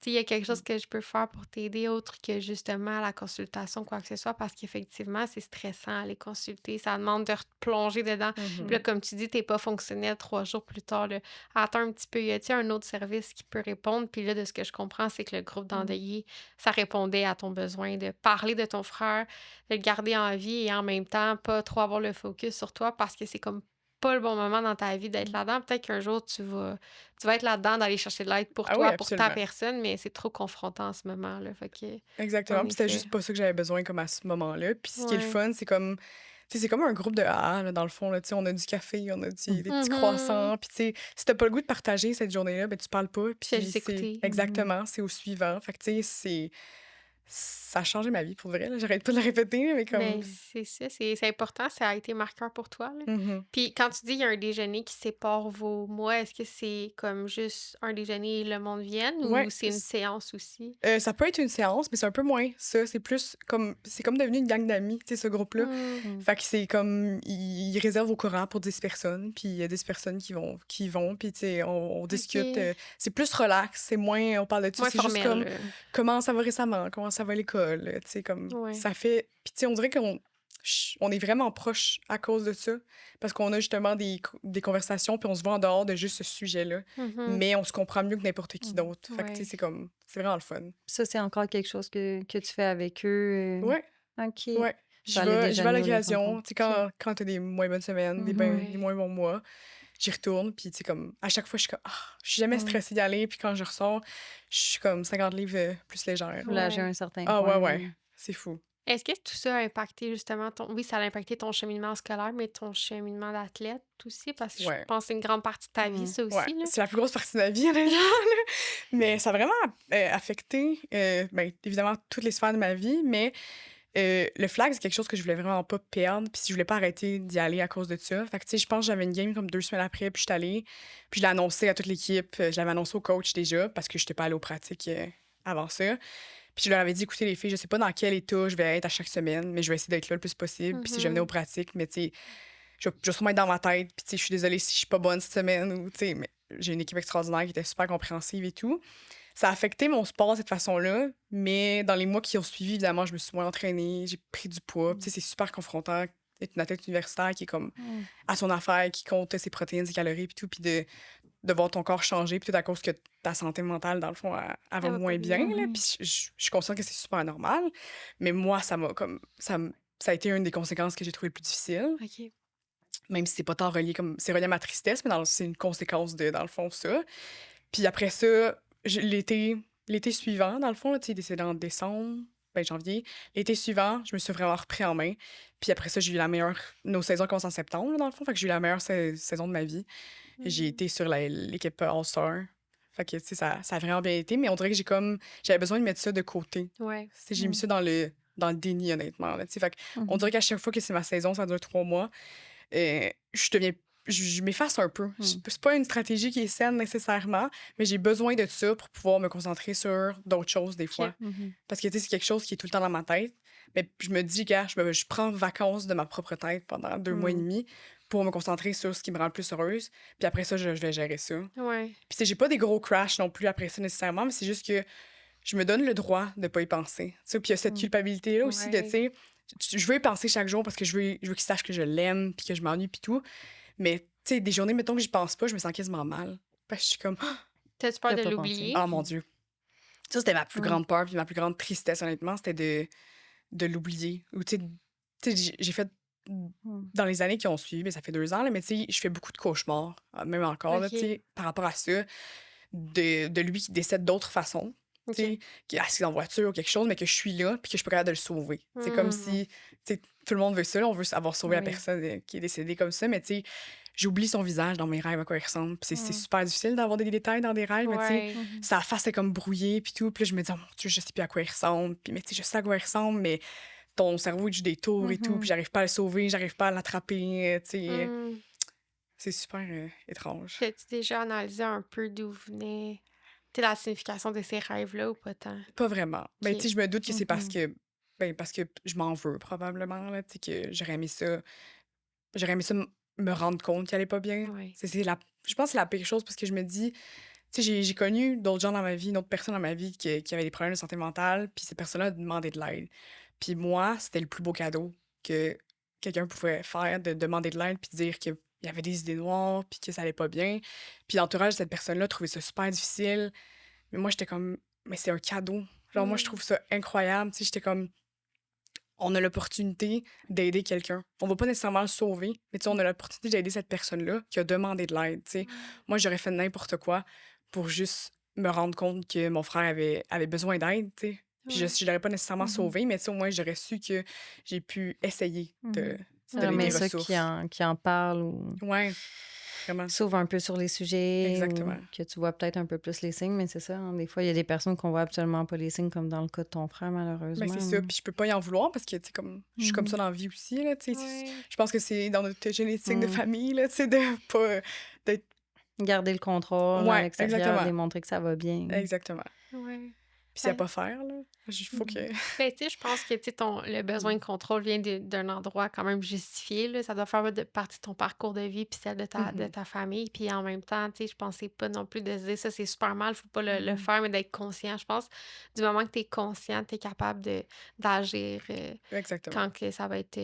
tu sais, il y a quelque chose que je peux faire pour t'aider autre que justement la consultation, quoi que ce soit, parce qu'effectivement, c'est stressant aller consulter. Ça demande de replonger dedans. Puis là, comme tu dis, t'es pas fonctionnel 3 jours plus tard, là. Attends un petit peu, y a-t-il un autre service qui peut répondre? Puis là, de ce que je comprends, c'est que le groupe d'endeuillés, ça répondait à ton besoin de parler de ton frère, de le garder en vie et en même temps, pas trop avoir le focus sur toi parce que c'est comme pas le bon moment dans ta vie d'être là-dedans. Peut-être qu'un jour, tu vas être là-dedans d'aller chercher de l'aide pour Ah oui, toi, pour ta absolument. personne, mais c'est trop confrontant en ce moment, là. Fait que, Exactement. en Puis c'était effet. juste pas ça que j'avais besoin comme à ce moment-là. Puis ce qui est le Ouais. fun, c'est comme... Tu sais, c'est comme un groupe de AA, là, dans le fond. Là, tu sais, on a du café, on a des petits Mhm. croissants. Puis tu sais, si t'as pas le goût de partager cette journée-là, ben tu parles pas. Puis à Puis juste écouter. exactement, c'est au suivant. Fait que tu sais, ça a changé ma vie, pour vrai. Là. J'arrête pas de le répéter, mais comme... Mais c'est ça, c'est important, ça a été marqueur pour toi, là. Mhm. Puis quand tu dis il y a un déjeuner qui sépare vos mois, est-ce que c'est comme juste un déjeuner et le monde vienne Ouais, ou c'est une séance aussi? ça peut être une séance, mais c'est un peu moins ça. C'est plus comme... C'est comme devenu une gang d'amis, tu sais, ce groupe-là. Fait que c'est comme... Ils réservent au courant pour 10 personnes, puis il y a 10 personnes qui vont puis tu sais, on discute. OK. C'est plus relax, c'est moins... On parle de tout, Moins c'est juste formel, comme... là. Comment ça va récemment, comment ça va à l'école, tu sais, comme... Ouais. Ça fait... Puis tu sais, on dirait on est vraiment proches à cause de ça, parce qu'on a justement des conversations, puis on se voit en dehors de juste ce sujet-là, Mhm. mais on se comprend mieux que n'importe qui d'autre. Fait que tu sais, Ouais. c'est comme... C'est vraiment le fun. Ça, c'est encore quelque chose que tu fais avec eux. Ouais. OK. Ouais. Tu vas aller Je vais à déjeuner ou les l'occasion. rencontres. Tu sais, quand t'as des moins bonnes semaines, des Ouais. moins bons mois, j'y retourne. Puis, tu sais, comme, à chaque fois, je suis comme, je suis jamais stressée d'y aller. Puis, quand je ressors, je suis comme 50 livres plus légère. Soulager Ouais. un certain Ah, point. ouais. C'est fou. Est-ce que tout ça a impacté justement Oui, ça a impacté ton cheminement scolaire, mais ton cheminement d'athlète aussi, parce que je Ouais. pense que c'est une grande partie de ta vie, ça Ouais. aussi, là. C'est la plus grosse partie de ma vie, honnêtement, là. Mais ça a vraiment affecté, ben, évidemment, toutes les sphères de ma vie. Mais le flag, c'est quelque chose que je voulais vraiment pas perdre. Puis, je voulais pas arrêter d'y aller à cause de ça. Fait que, tu sais, je pense que j'avais une game comme 2 semaines après, puis je suis allée. Puis, je l'ai annoncé à toute l'équipe. Je l'avais annoncé au coach déjà, parce que je n'étais pas allée aux pratiques avant ça. Puis, je leur avais dit, écoutez, les filles, je sais pas dans quel état je vais être à chaque semaine, mais je vais essayer d'être là le plus possible. Puis, si je venais aux pratiques, mais tu sais, je vais sûrement être dans ma tête. Puis, tu sais, je suis désolée si je suis pas bonne cette semaine. Ou, tu sais, mais j'ai une équipe extraordinaire qui était super compréhensive et tout. Ça a affecté mon sport de cette façon-là, mais dans les mois qui ont suivi, évidemment, je me suis moins entraînée, j'ai pris du poids. Tu sais, c'est super confrontant d'être une athlète universitaire qui est comme à son affaire, qui compte ses protéines, ses calories, puis tout, puis de voir ton corps changer, puis tout à cause que ta santé mentale, dans le fond, elle va va moins pas bien. bien. Là, puis je suis consciente que c'est super normal, mais moi, ça a été une des conséquences que j'ai trouvé le plus difficile, OK. même si c'est pas tant relié comme... C'est relié à ma tristesse, mais c'est une conséquence de, dans le fond, ça. Puis après ça, l'été suivant, dans le fond, là, tu sais, décédé en décembre, ben janvier. L'été suivant, je me suis vraiment repris en main. Puis après ça, j'ai eu la meilleure... Nos saisons commencent en septembre, là, dans le fond. Fait que j'ai eu la meilleure saison de ma vie. J'ai été sur l'équipe All-Star. Fait que, tu sais, ça a vraiment bien été. Mais on dirait que j'avais besoin de mettre ça de côté. Ouais. Tu sais, j'ai mis ça dans le dans le déni, honnêtement, là, tu sais. Fait on Mhm. dirait qu'à chaque fois que c'est ma saison, ça dure 3 mois, je deviens je m'efface un peu. Mm. C'est pas une stratégie qui est saine nécessairement, mais j'ai besoin de ça pour pouvoir me concentrer sur d'autres choses des fois. Mhm. Parce que, tu sais, c'est quelque chose qui est tout le temps dans ma tête. Mais je me dis, gars, je prends vacances de ma propre tête pendant 2 mois et Mm. demi pour me concentrer sur ce qui me rend le plus heureuse. Puis après ça, je vais gérer ça. Ouais. Puis, tu sais, j'ai pas des gros crashs non plus après ça nécessairement, mais c'est juste que je me donne le droit de pas y penser. Tu sais, puis il y a cette Mm. culpabilité-là aussi de, tu Ouais. sais, je veux y penser chaque jour parce que je veux qu'il sache que je l'aime puis que je m'ennuie puis tout. Mais, tu sais, des journées, mettons que j'y pense pas, je me sens quasiment mal. Parce que je suis comme, T'as-tu peur T'as de pas pensé. l'oublier? oh mon Dieu. Ça, c'était ma plus Mm. grande peur puis ma plus grande tristesse, honnêtement, c'était de l'oublier. Ou, tu sais, j'ai fait Mm. dans les années qui ont suivi, mais ça fait 2 ans, là, mais tu sais, je fais beaucoup de cauchemars, même encore, là, Ok. tu sais, par rapport à ça, de lui qui décède d'autres façons, Ok. tu sais, qui est assis en voiture ou quelque chose, mais que je suis là, puis que je suis pas capable de le sauver. C'est comme Mm. si, tu sais, tout le monde veut ça, là, on veut avoir sauvé la Oui. personne qui est décédée comme ça, mais tu sais, j'oublie son visage dans mes rêves, à quoi il ressemble. Puis c'est Mm. super difficile d'avoir des détails dans des rêves, mais tu sais, Ouais. Mhm. sa face est comme brouillée, puis tout. Puis là, je me dis, oh mon Dieu, je sais plus à quoi il ressemble. Puis, mais tu sais, je sais à quoi il ressemble, mais ton cerveau, il joue des tours et tout, Mhm. puis j'arrive pas à le sauver, j'arrive pas à l'attraper, tu sais. Mm. C'est super étrange. T'as-tu déjà analysé un peu d'où venait la signification de ces rêves-là ou pas tant? Pas vraiment. Ben, Ok. tu sais, je me doute que c'est Mhm. parce que je m'en veux, probablement, là, tu sais, que j'aurais aimé ça me rendre compte qu'elle allait pas bien. Ouais. Je pense que c'est la pire chose parce que je me dis, tu sais, j'ai connu d'autres gens dans ma vie, d'autres personnes dans ma vie qui avaient des problèmes de santé mentale, puis ces personnes-là demandaient de l'aide. Puis moi, c'était le plus beau cadeau que quelqu'un pouvait faire, de demander de l'aide, puis de dire qu'il y avait des idées noires, puis que ça allait pas bien. Puis l'entourage de cette personne-là trouvait ça super difficile. Mais moi, j'étais comme, mais c'est un cadeau. Genre, moi, je Mm. trouve ça incroyable. Tu sais, j'étais comme, on a l'opportunité d'aider quelqu'un. On va pas nécessairement le sauver, mais tu sais, on a l'opportunité d'aider cette personne-là qui a demandé de l'aide, tu sais. Moi, j'aurais fait n'importe quoi pour juste me rendre compte que mon frère avait besoin d'aide, tu sais. Puis Ouais. je l'aurais pas nécessairement Mhm. sauvé, mais tu sais, au moins, j'aurais su que j'ai pu essayer de Mhm. donner J'aimerais des ça ressources. qui en parle ou Ouais, vraiment. s'ouvre un peu sur les sujets Exactement. ou que tu vois peut-être un peu plus les signes, mais c'est ça, hein, des fois, il y a des personnes qu'on voit absolument pas les signes, comme dans le cas de ton frère, Ben, malheureusement. c'est ça. Puis je peux pas y en vouloir parce que, tu sais, comme, je suis comme ça Mhm. dans la vie aussi, là, tu sais. Ouais. Je pense que c'est dans notre génétique de Mm. famille, là, tu sais, de pas... d'être... Garder le contrôle à Ouais, l'extérieur, exactement. démontrer que ça va bien. Exactement. Ouais. Puis s'il y a Ben, pas faire, là, il faut que... ben, tu sais, je pense que, tu sais, le besoin de contrôle vient d'un endroit quand même justifié, là. Ça doit faire partie de ton parcours de vie puis celle de Mhm. ta famille. Puis en même temps, tu sais, je pensais pas non plus de se dire ça, c'est super mal, faut pas le Mhm. faire, mais d'être conscient. Je pense, du moment que tu es conscient, tu es capable d'agir Exactement. quand que ça va être...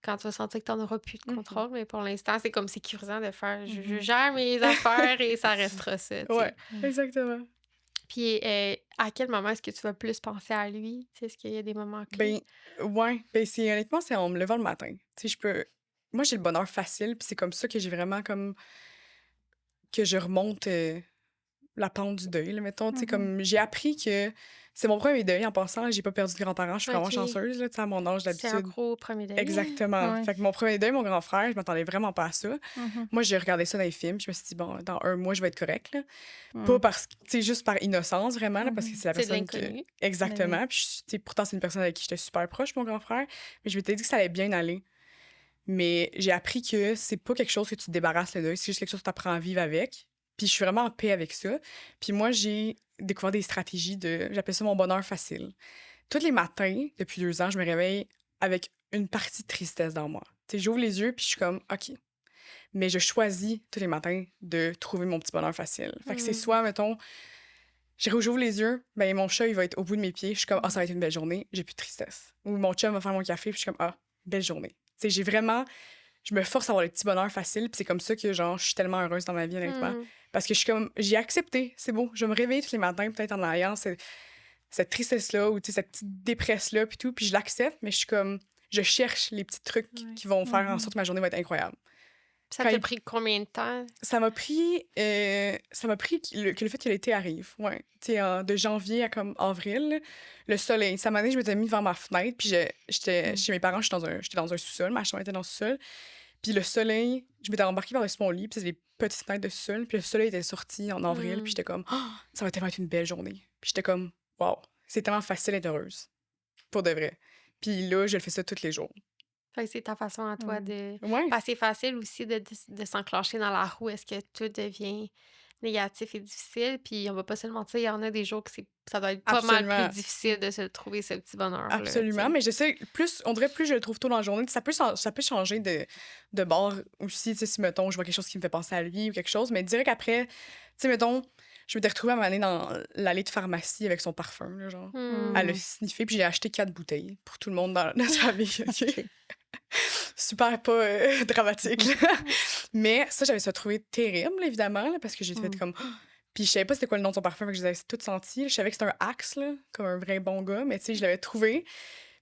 quand tu vas sentir que tu n'en auras plus de Mhm. contrôle, mais pour l'instant, c'est comme sécurisant de faire je Mhm. gère mes affaires et ça restera ça, tu sais. Ouais, Mm. exactement. Puis à quel moment est-ce que tu vas plus penser à lui? Tu sais, est-ce qu'il y a des moments Ben, clés? ouais. Ben, honnêtement, c'est en me levant le matin. Tu sais, je peux... Moi, j'ai le bonheur facile, puis c'est comme ça que j'ai vraiment comme... que je remonte la pente du deuil, là, mettons. Tu sais, Mhm. comme j'ai appris que c'est mon premier deuil en passant. J'ai pas perdu de grands-parents. Je suis vraiment OK. chanceuse, là, tu sais, à mon âge C'est un d'habitude. gros premier deuil. Exactement. Ouais. Fait que mon premier deuil, mon grand frère, je m'attendais vraiment pas à ça. Mhm. Moi, j'ai regardé ça dans les films. Je me suis dit, bon, dans 1 mois, je vais être correcte, là. Mm. Pas parce que, tu sais, juste par innocence, vraiment, là, parce que Mhm. c'est la C'est de personne que. l'inconnu. Exactement. Ben Puis, tu sais, pourtant, c'est une personne avec qui j'étais super proche, mon grand frère. Mais je m'étais dit que ça allait bien aller. Mais j'ai appris que c'est pas quelque chose que tu te débarrasses le deuil, c'est juste quelque chose que tu apprends à vivre avec. Puis, je suis vraiment en paix avec ça. Puis, moi, j'ai découvert des stratégies de. J'appelle ça mon bonheur facile. Tous les matins, depuis 2 ans, je me réveille avec une partie de tristesse dans moi. Tu sais, j'ouvre les yeux, puis je suis comme, OK. Mais je choisis tous les matins de trouver mon petit bonheur facile. Fait que c'est Mm. soit, mettons, j'ouvre les yeux, ben mon chat, il va être au bout de mes pieds. Je suis comme, ah, ça va être une belle journée, j'ai plus de tristesse. Ou mon chum va faire mon café, puis je suis comme, ah, belle journée. Tu sais, j'ai vraiment, je me force à avoir le petit bonheur facile, puis c'est comme ça que, genre, je suis tellement heureuse dans ma vie, honnêtement. Mm. Parce que je suis comme, j'ai accepté, c'est beau. Je vais me réveiller tous les matins, peut-être en ayant cette tristesse-là, ou tu sais, cette petite dépresse-là, puis tout, puis je l'accepte, mais je suis comme, je cherche les petits trucs Ouais. qui vont faire en Mhm. sorte que ma journée va être incroyable. Ça Quand t'a il- pris combien de temps? Ça m'a pris que le fait que l'été arrive, ouais. Tu sais, de janvier à comme avril, là, le soleil. Cette année, je m'étais mis devant ma fenêtre, puis j'étais Mm. chez mes parents, j'étais dans un sous-sol, ma chambre était dans le sous-sol. Puis le soleil, je m'étais embarquée par-dessus mon lit, puis c'est des petites fenêtres de sous-sol, puis le soleil était sorti en avril, Mm. puis j'étais comme, ah, ça va tellement être une belle journée. Puis j'étais comme, wow, c'est tellement facile d'être heureuse. Pour de vrai. Puis là, je le fais ça tous les jours. Fait que c'est ta façon à toi de Ouais, c'est facile aussi de s'enclencher dans la roue. Est-ce que tout devient négatif et difficile? Puis on va pas se le mentir, il y en a des jours que ça doit être pas mal plus absolument. difficile de se trouver ce petit bonheur-là, tu Absolument, sais. mais j'essaie plus, on dirait plus je le trouve tôt dans la journée, ça peut changer de bord aussi, tu sais, si, mettons, je vois quelque chose qui me fait penser à lui ou quelque chose, mais direct après, tu sais, mettons, je m'étais retrouvée à m'aller dans l'allée de pharmacie avec son parfum, là, genre. Elle a Mmh. sniffé, puis j'ai acheté 4 bouteilles pour tout le monde dans notre famille, OK? OK. Super pas dramatique, là. Mais ça, j'avais ça trouvé terrible, évidemment, là, parce que j'ai fait comme... Puis je savais pas c'était quoi le nom de son parfum, fait que je les avais toutes senties. Je savais que c'était un Axe, là, comme un vrai bon gars, mais tu sais, je l'avais trouvé.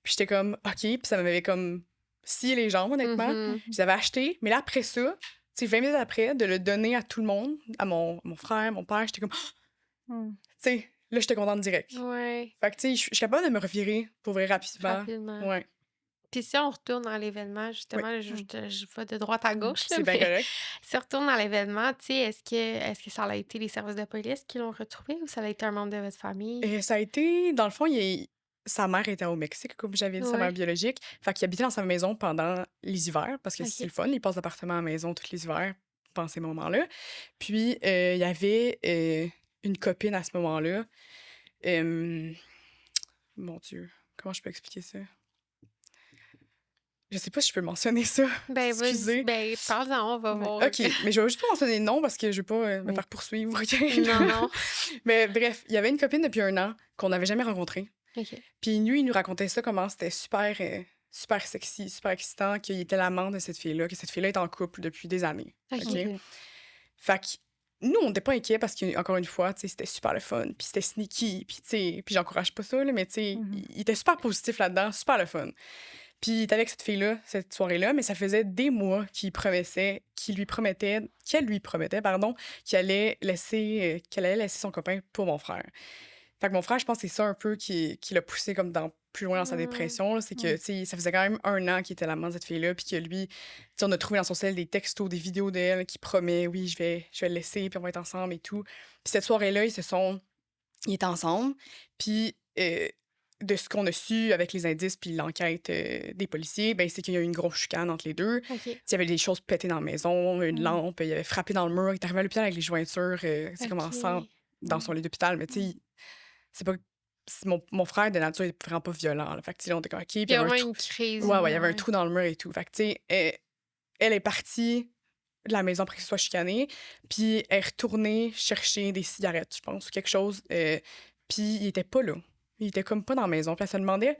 Puis j'étais comme, OK, puis ça m'avait comme scié les jambes, honnêtement. Mhm. Je les avais achetés, mais là, après ça, tu sais, 20 minutes après, de le donner à tout le monde, à mon frère, mon père, j'étais comme, tu sais, là, j'étais contente direct. Ouais, Fait que, tu sais, je suis capable de me revirer pour vrai rapidement. rapidement. Ouais, Puis si on retourne dans l'événement, justement, là, je vais de droite à gauche, là, c'est bien mais correct. si on retourne dans l'événement, tu sais, est-ce que ça a été les services de police qui l'ont retrouvé ou ça a été un membre de votre famille? Et ça a été, dans le fond, sa mère était au Mexique, comme j'avais dit, sa mère Ouais, biologique. Fait qu'il habitait dans sa maison pendant les hivers, parce que c'est OK. le fun, il passe d'appartement à maison tous les hivers pendant ces moments-là. Puis, il y avait une copine à ce moment-là. Euh, Mon Dieu, comment je peux expliquer ça? Je sais pas si je peux mentionner ça. Ben, vas-y, Excusez. ben, parle-en, on va Ouais. voir. OK, mais je vais juste pas mentionner le nom parce que je veux pas me Oui. faire poursuivre. OK? Non, non. Mais bref, il y avait une copine depuis 1 an qu'on n'avait jamais rencontrée. OK. Puis lui, il nous racontait ça, comment c'était super, super sexy, super excitant, qu'il était l'amant de cette fille-là, que cette fille-là est en couple depuis des années. OK. OK? Fait que nous, on n'était pas inquiets parce que, encore une fois, tu sais, c'était super le fun, puis c'était sneaky, puis tu sais, puis j'encourage pas ça, là, mais tu sais, il était super positif là-dedans, super le fun. Puis il était avec cette fille-là, cette soirée-là, mais ça faisait des mois qu'elle lui promettait, pardon, qu'elle allait laisser son copain pour mon frère. Fait que mon frère, je pense que c'est ça un peu qui l'a poussé comme plus loin dans sa Mmh. dépression, là. C'est que, tu sais, ça faisait quand même 1 an qu'il était l'amant de cette fille-là, puis que lui, tu sais, on a trouvé dans son cell des textos, des vidéos d'elle qui promet, oui, je vais le laisser, puis on va être ensemble et tout. Puis cette soirée-là, ils étaient ensemble, puis de ce qu'on a su avec les indices puis l'enquête des policiers, ben c'est qu'il y a eu une grosse chicane entre les deux. OK. Il y avait des choses pétées dans la maison, une lampe, il avait frappé dans le mur, il est arrivé à l'hôpital avec les jointures, c'est comme en sang OK. dans son lit d'hôpital, mais tu sais, c'est pas... mon frère, de nature, il est vraiment pas violent, là. Fait que, tu sais, là, on était comme, OK, puis Il il y y a avait un vraiment trou. une crise. Ouais, il y avait un Ouais. trou dans le mur et tout. Fait que, tu sais, elle est partie de la maison après qu'il soit chicané, puis elle est retournée chercher des cigarettes, je pense, ou quelque chose, puis il était pas là. Il était comme pas dans la maison. Puis elle se demandait,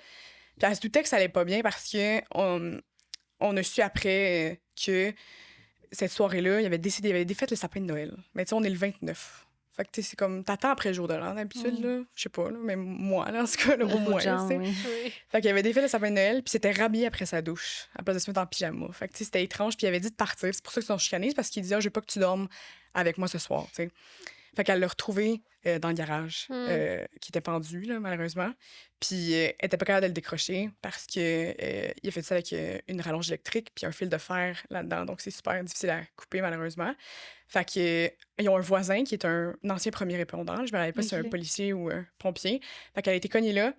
puis elle se doutait que ça allait pas bien parce que on a su après que cette soirée-là, il avait défait le sapin de Noël. Mais tu sais, on est le 29. Fait que, tu sais, c'est comme, t'attends après le jour de l'an, d'habitude, là. Je sais pas, là, mais moi, là, en ce cas, là, au Beaucoup de moins, là, gens, tu sais. oui. Oui. Fait qu'il avait défait le sapin de Noël, puis s'était rhabillé après sa douche, à place de se mettre en pyjama. Fait que, tu sais, c'était étrange, puis il avait dit de partir. C'est pour ça qu'ils sont chicanés, c'est parce qu'il disait, ah, je veux pas que tu dormes avec moi ce soir, tu sais. Fait qu'elle l'a retrouvé dans le garage, qui était pendu, là, malheureusement. Puis elle était pas capable de le décrocher parce que il a fait ça avec une rallonge électrique puis un fil de fer là-dedans. Donc, c'est super difficile à couper, malheureusement. Fait que, ils ont un voisin qui est un ancien premier répondant. Je me rappelle pas si c'est un OK. policier ou un pompier. Fait qu'elle a été cognée là.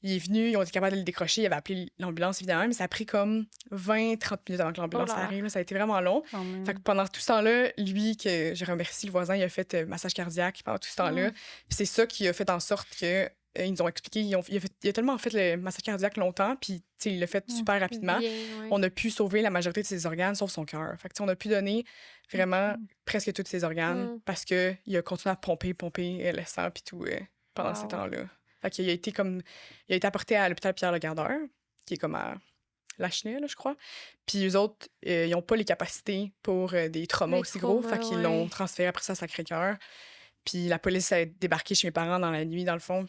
Il est venu, ils ont été capables de le décrocher. Il avait appelé l'ambulance, évidemment, mais ça a pris comme 20-30 minutes avant que l'ambulance Oh là là. arrive, là. Ça a été vraiment long. Quand même. Fait que pendant tout ce temps-là, lui, que je remercie le voisin, il a fait massage cardiaque pendant tout ce temps-là. Puis c'est ça qui a fait en sorte que ils nous ont expliqué, il a tellement fait le massage cardiaque longtemps, puis tu sais, il l'a fait super rapidement. Bien, ouais. On a pu sauver la majorité de ses organes, sauf son cœur. Fait que tu sais, on a pu donner vraiment presque tous ses organes parce que il a continué à pomper le sang puis tout pendant ce Wow. temps-là. Fait qu'il a été apporté à l'hôpital Pierre-Legardeur, qui est comme à Lachenay, là, je crois. Puis eux autres, ils n'ont pas les capacités pour des traumas Les aussi gros. traumas, Fait qu'ils l'ont ouais. transféré après ça à Sacré-Cœur. Puis la police a débarqué chez mes parents dans la nuit, dans le fond,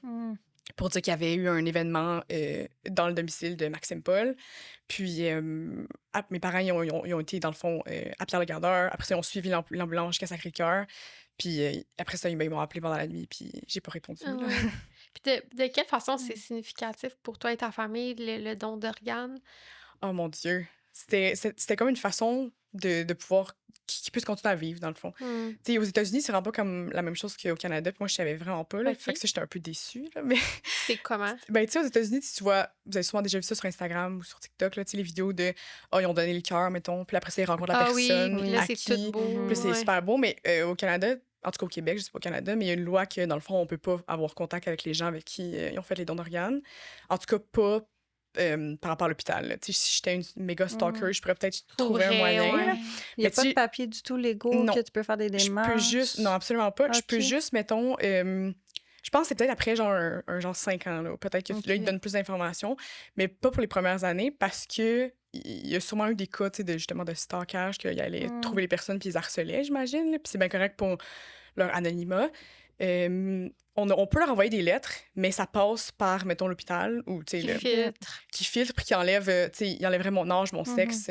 pour dire qu'il y avait eu un événement dans le domicile de Maxime Paul. Puis mes parents, ils ont été, dans le fond, à Pierre-Legardeur. Après ça, ils ont suivi l'ambulance jusqu'à Sacré-Cœur. Puis après ça, ils m'ont appelé pendant la nuit, puis j'ai pas répondu. Ah là. ouais. Puis de quelle façon c'est significatif pour toi et ta famille, le don d'organes? Oh mon Dieu. C'était comme une façon de pouvoir qui puissent continuer à vivre, dans le fond. Hmm. Tu sais, aux États-Unis, c'est vraiment pas comme la même chose qu'au Canada. Puis moi, je savais vraiment pas. Là. OK. Fait que ça, j'étais un peu déçue. Là, mais C'est comment? ben, tu sais, aux États-Unis, tu vois, vous avez souvent déjà vu ça sur Instagram ou sur TikTok, là, tu sais, les vidéos de ils ont donné le cœur, mettons. Puis après, ça, ils rencontrent la Ah oui, personne puis là, à c'est qui. tout beau. Mhm. Puis c'est Ouais. super beau. Mais au Canada, en tout cas au Québec, je sais pas au Canada, mais il y a une loi que, dans le fond, on peut pas avoir contact avec les gens avec qui ils ont fait les dons d'organes. En tout cas, pas par rapport à l'hôpital. Là. Tu sais, si j'étais une méga stalker, je pourrais peut-être Pour trouver un vrai, moyen. ouais. Là. Il n'y a Mais pas tu de sais, papier du tout légaux non. que tu peux faire des Je peux démarches? juste. Non, absolument pas. Je peux Ok. juste, mettons. Je pense que c'est peut-être après genre un genre 5 ans. Là. Peut-être que Ok. là, ils te donnent plus d'informations, mais pas pour les premières années parce que il y a sûrement eu des cas tu sais, justement de stalkage qu'ils allaient trouver les personnes puis ils harcelaient, j'imagine. Là. Puis c'est bien correct pour leur anonymat. On peut leur envoyer des lettres, mais ça passe par, mettons, l'hôpital ou, tu sais, Qui le- filtre. qui filtre puis qui enlève, tu sais, il enlèverait mon âge, mon sexe.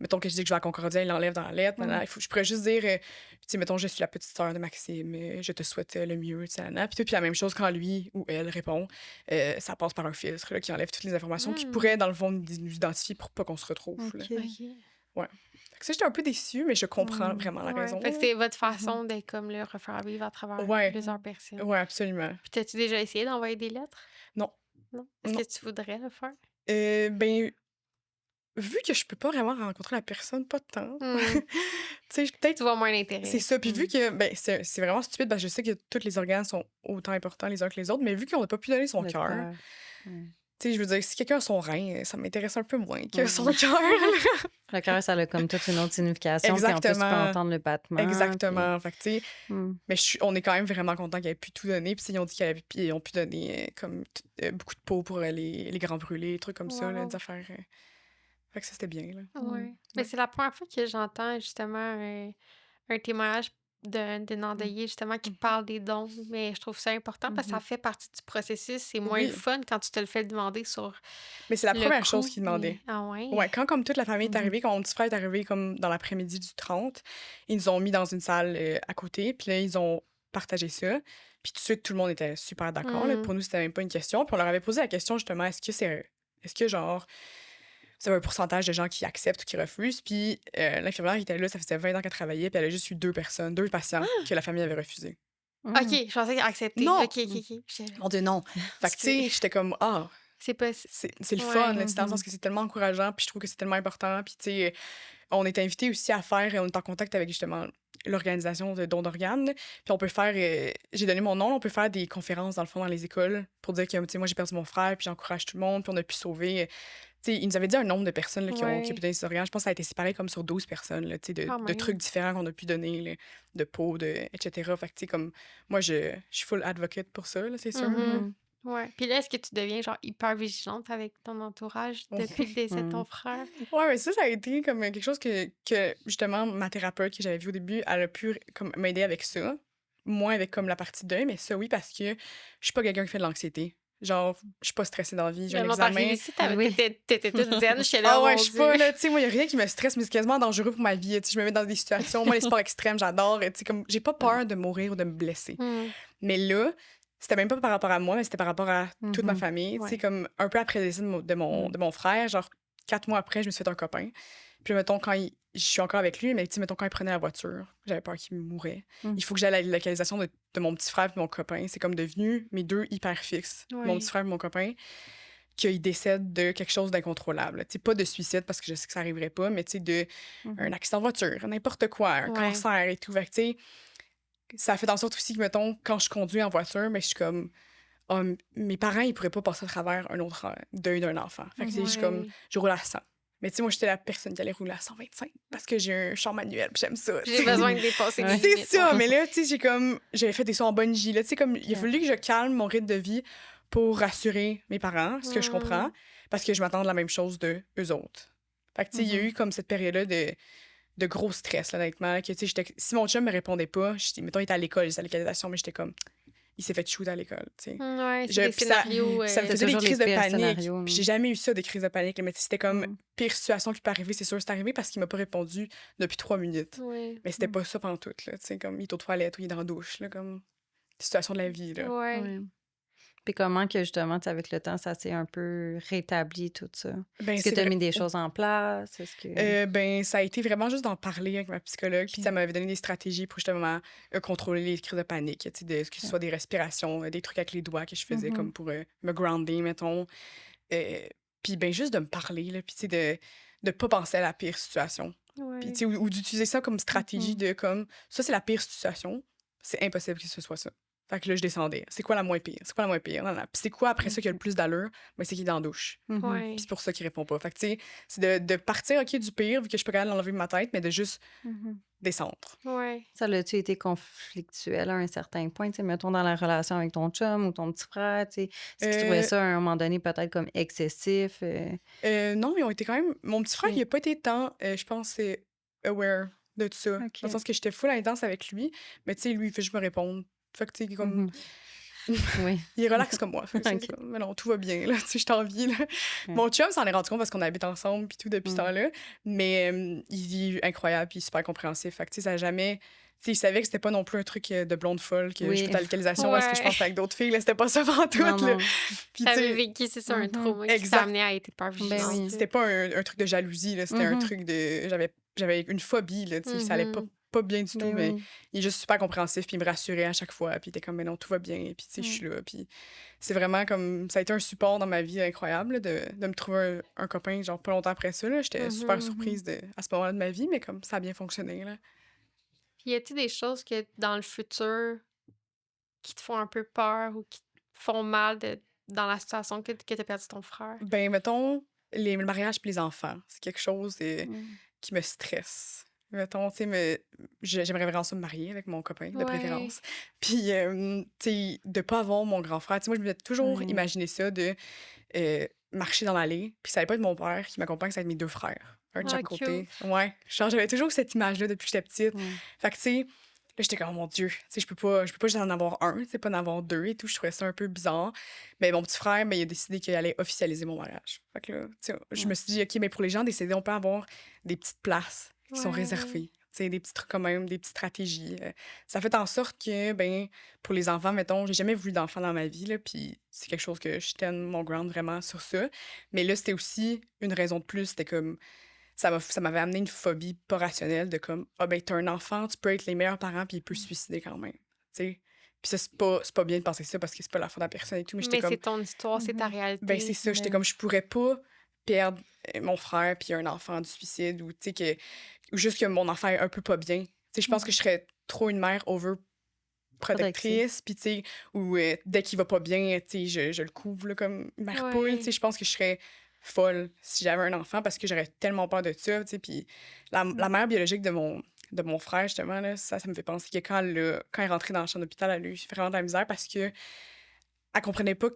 Mettons que je dis que je vais à Concordia, il l'enlève dans la lettre. Je pourrais juste dire, tu sais, mettons, je suis la petite sœur de Maxime, je te souhaite le mieux, tu sais, nanana. Puis la même chose quand lui ou elle répond, ça passe par un filtre là, qui enlève toutes les informations qui pourraient, dans le fond, nous identifier pour pas qu'on se retrouve. Là. Ok. OK. Ouais. Fait que ça, j'étais un peu déçue, mais je comprends vraiment la Ouais. raison. Fait que là. c'est votre façon d'être comme le refaire vivre à travers Ouais. plusieurs personnes. Ouais, absolument. Puis t'as-tu déjà essayé d'envoyer des lettres? Non. Non. Est-ce Non. que tu voudrais le faire? Ben, vu que je peux pas vraiment rencontrer la personne, pas de temps. Hmm. Tu sais, peut-être Tu vois moins l'intérêt. c'est ça. Puis vu que, ben, c'est vraiment stupide parce que je sais que tous les organes sont autant importants les uns que les autres, mais vu qu'on n'a pas pu donner son Le cœur, cœur. tu sais, je veux dire, si quelqu'un a son rein, ça m'intéresse un peu moins que Mhm. son cœur. Le cœur, ça a comme toute une autre signification. Puis en plus, tu peux Exactement. entendre le battement. Exactement. Fait que, tu sais, puis- mais on est quand même vraiment content qu'elle ait pu tout donner. Puis ils ont dit qu'ils ont pu donner comme beaucoup de peau pour les grands brûlés, des trucs comme ça, là, Wow. des affaires. Fait que ça, c'était bien, là. Ouais. Mais c'est la première fois que j'entends justement un témoignage d'une endeuillée justement qui parle des dons. Mais je trouve ça important parce que ça fait partie du processus. C'est moins le Oui. fun quand tu te le fais demander sur Mais c'est la le première coup, chose qu'ils demandaient. mais- Ah ouais? Ouais, quand comme toute la famille est Mhm. arrivée, quand mon petit frère est arrivé comme dans l'après-midi du 30, ils nous ont mis dans une salle à côté, puis là, ils ont partagé ça. Puis tout de suite, tout le monde était super d'accord. Là. Mhm. Pour nous, c'était même pas une question. Puis on leur avait posé la question, justement, est-ce que genre, vous avez un pourcentage de gens qui acceptent ou qui refusent? Puis l'infirmière qui était là, ça faisait 20 ans qu'elle travaillait, puis elle a juste eu deux patients que la famille avait refusé. OK, je pensais qu'il a accepté. Non. OK. On dit non. Fait que, tu sais, j'étais comme, C'est pas... c'est le Ouais. fun, là, c'est dans le sens que c'est tellement encourageant, puis je trouve que c'est tellement important. Puis, tu sais, on est invité aussi à faire, on est en contact avec justement l'organisation de dons d'organes. Puis on peut faire, j'ai donné mon nom, on peut faire des conférences dans le fond dans les écoles pour dire que, tu sais, moi j'ai perdu mon frère, puis j'encourage tout le monde, puis on a pu sauver. Tu sais, ils nous avaient dit un nombre de personnes là, qui ont pu donner des organes. Je pense que ça a été séparé comme sur 12 personnes, là, tu sais, Quand de même. trucs différents qu'on a pu donner, là, de peau, etc. Fait que, tu sais, comme, moi, je suis full advocate pour ça, là, c'est sûr. là. Mhm. Ouais. Puis là, est-ce que tu deviens genre hyper vigilante avec ton entourage depuis le décès de ton frère? Ouais, mais ça a été comme quelque chose que justement, ma thérapeute que j'avais vue au début, elle a pu comme m'aider avec ça. Moins avec comme la partie deuil, mais ça, oui, parce que je suis pas quelqu'un qui fait de l'anxiété. Genre, je suis pas stressée dans la vie, j'ai un Quand examen. t'arrives ici, Oui. t'étais toute zen, j'étais là, Ah ouais, mon je suis Dieu. pas là, tu sais, moi, il y a rien qui me stresse, mais c'est quasiment dangereux pour ma vie. Tu sais, je me mets dans des situations, moi, les sports extrêmes, j'adore. Tu sais, comme, j'ai pas peur de mourir ou de me blesser. Hmm. Mais là, c'était même pas par rapport à moi, mais c'était par rapport à toute ma famille. Tu sais, Ouais. comme un peu après le décès de mon frère, genre 4 mois après, je me suis fait un copain. Puis mettons, je suis encore avec lui, mais tu sais, mettons, quand il prenait la voiture, j'avais peur qu'il mourait. Il faut que j'aille à la localisation de mon petit frère et mon copain. C'est comme devenu mes deux hyper fixes. Ouais. Mon petit frère et mon copain, qu'il décède de quelque chose d'incontrôlable. Tu sais, pas de suicide, parce que je sais que ça arriverait pas, mais tu sais, un accident de voiture, n'importe quoi, un Ouais. cancer et tout. Fait que, tu sais, ça fait en sorte aussi que, mettons, quand je conduis en voiture, mais je suis comme... mes parents, ils pourraient pas passer à travers un autre deuil d'un enfant. Fait que, tu sais, je suis comme... Je roule à 100. Mais tu sais, moi, j'étais la personne qui allait rouler à 125 parce que j'ai un char manuel puis j'aime ça. J'ai besoin de dépasser les C'est limites. ça, mais là, tu sais, j'avais fait des sauts en bungee. Là, tu sais, comme, il a fallu que je calme mon rythme de vie pour rassurer mes parents, ce que je comprends, parce que je m'attends de la même chose de eux autres. Fait que, tu sais, il y a eu comme cette période-là de gros stress, là, honnêtement, que, tu sais, si mon chum me répondait pas, mettons, il était à l'école, à localisation, mais j'étais comme, il s'est fait shoot à l'école, tu sais. Ouais, Je- c'est des puis ça- scénarios... Ça me C'est faisait des toujours les crises de pires panique. scénarios, Puis j'ai jamais eu ça, des crises de panique. Mais c'était comme Mm. pire situation qui peut arriver, c'est sûr, c'est arrivé parce qu'il m'a pas répondu depuis 3 minutes. Ouais. Mais c'était pas ça pendant tout, là. Tu sais, comme il est aux toilettes ou il est dans la douche, là, comme situation de la vie, là. Ouais. Ouais. Puis comment que justement, tu sais, avec le temps, ça s'est un peu rétabli, tout ça? Ben, Est-ce que c'est tu as vrai. mis des choses en place? Est-ce que... Ben, ça a été vraiment juste d'en parler avec ma psychologue, puis OK. ça m'avait donné des stratégies pour justement contrôler les crises de panique, tu sais, que ce OK. soit des respirations, des trucs avec les doigts que je faisais Mhm. comme pour me grounder, mettons. Puis ben, juste de me parler, là, puis tu sais, de pas penser à la pire situation. Puis tu Ouais. sais, ou d'utiliser ça comme stratégie Mhm. de comme, ça c'est la pire situation, c'est impossible que ce soit ça. Fait que là, je descendais. C'est quoi la moins pire? C'est quoi la moins pire? Non, non. Puis c'est quoi après ça qui a le OK. plus d'allure? Ben, c'est qu'il est dans la douche. Mhm. Puis Ouais. c'est pour ça qu'il répond pas. Fait que, tu sais, c'est de partir, OK, du pire, vu que je peux pas l'enlever de ma tête, mais de juste Mhm. descendre. Ouais. Ça l'a-tu été conflictuel à un certain point? Tu sais, mettons dans la relation avec ton chum ou ton petit frère, tu sais, est-ce qu'il trouvait Euh, ça à un moment donné peut-être comme excessif? non, ils ont été quand même. Mon petit frère, il OK. a pas été tant, je pense, aware de tout ça. Dans le OK. sens que j'étais full intense avec lui, mais tu sais, lui, il fait juste me répondre. Fait que, tu sais, comme. Mhm. Oui. Il est relax comme moi. Fait que, tu sais, c'est OK. comme, mais non, tout va bien, là. Tu sais, je t'envie, là. Ouais. Mon chum s'en est rendu compte parce qu'on habite ensemble, puis tout, depuis ce Mm. temps-là. Mais il est incroyable, puis super compréhensif. Fait que, tu sais, ça a jamais. Tu sais, il savait que c'était pas non plus un truc de blonde folle, que je fais Oui. ta localisation parce que je Ouais. pense avec d'autres filles, là, c'était pas ça tout, Non, là. non. Puis, tu T'avais sais, vécu, c'est ça, un Mhm. trauma qui t'a exact. amené à être hyper Ben vigilante. oui. là. C'était pas un truc de jalousie, là. C'était un Mhm. truc de. J'avais une phobie, là. Tu sais, ça allait Mhm. pas bien du tout, Ben mais oui. il est juste super compréhensif, puis il me rassurait à chaque fois. Puis il était comme, mais non, tout va bien. Puis, tu sais, je suis là. Puis c'est vraiment comme. Ça a été un support dans ma vie incroyable, là, de me trouver un copain, genre, pas longtemps après ça, là. J'étais super Mhm. surprise à ce moment-là de ma vie, mais comme ça a bien fonctionné, là. Puis y a-t-il des choses que dans le futur qui te font un peu peur ou qui te font mal dans la situation que t'as perdu ton frère? Ben, mettons, le mariage puis les enfants, c'est quelque chose Mm. qui me stresse. Mettons, tu sais, j'aimerais vraiment ça me marier avec mon copain, de Ouais. préférence. Puis, tu sais, de pas avoir mon grand frère. Tu sais, moi, je me suis toujours Ouais. imaginé ça, de marcher dans l'allée, puis ça allait pas être mon père qui m'accompagne, ça allait être mes deux frères, un de Ah, chaque côté. cute. Ouais, genre, j'avais toujours cette image-là depuis que j'étais petite. Ouais. Fait que, tu sais, là, j'étais comme, oh mon Dieu, tu sais, je peux pas juste en avoir un, tu sais, pas en avoir deux et tout. Je trouvais ça un peu bizarre. Mais mon petit frère, ben, il a décidé qu'il allait officialiser mon mariage. Fait que là, tu sais, je me Ouais. suis dit, OK, mais pour les gens décédés, on peut avoir des petites places qui sont Ouais. réservées. Tu sais, des petits trucs quand même, des petites stratégies. Ça fait en sorte que, ben, pour les enfants, mettons, j'ai jamais voulu d'enfants dans ma vie, là, puis c'est quelque chose que je tienne mon ground vraiment sur ça. Mais là, c'était aussi une raison de plus. C'était comme, ça m'avait amené une phobie pas rationnelle de comme, ah ben, t'as un enfant, tu peux être les meilleurs parents, puis il peut se suicider quand même. Tu sais. Puis ça, c'est pas bien de penser ça parce que c'est pas la faute de la personne et tout, mais j'étais Mais c'est comme, ton histoire, c'est ta Mhm. ben, c'est réalité. ça, j'étais Ben comme, oui. je pourrais pas perdre mon frère puis un enfant du suicide ou, tu sais, ou juste que mon enfant est un peu pas bien. Tu sais, je pense que je serais trop une mère Protectrice. overprotectrice, puis tu sais, ou dès qu'il va pas bien, tu sais, je le couvre là, comme une mère poule, tu sais, Ouais. je pense que je serais folle si j'avais un enfant parce que j'aurais tellement peur de ça, tu sais, puis la mère biologique de mon frère, justement, là, ça me fait penser que quand elle est rentrée dans la chambre d'hôpital, elle a eu vraiment de la misère parce que elle comprenait pas.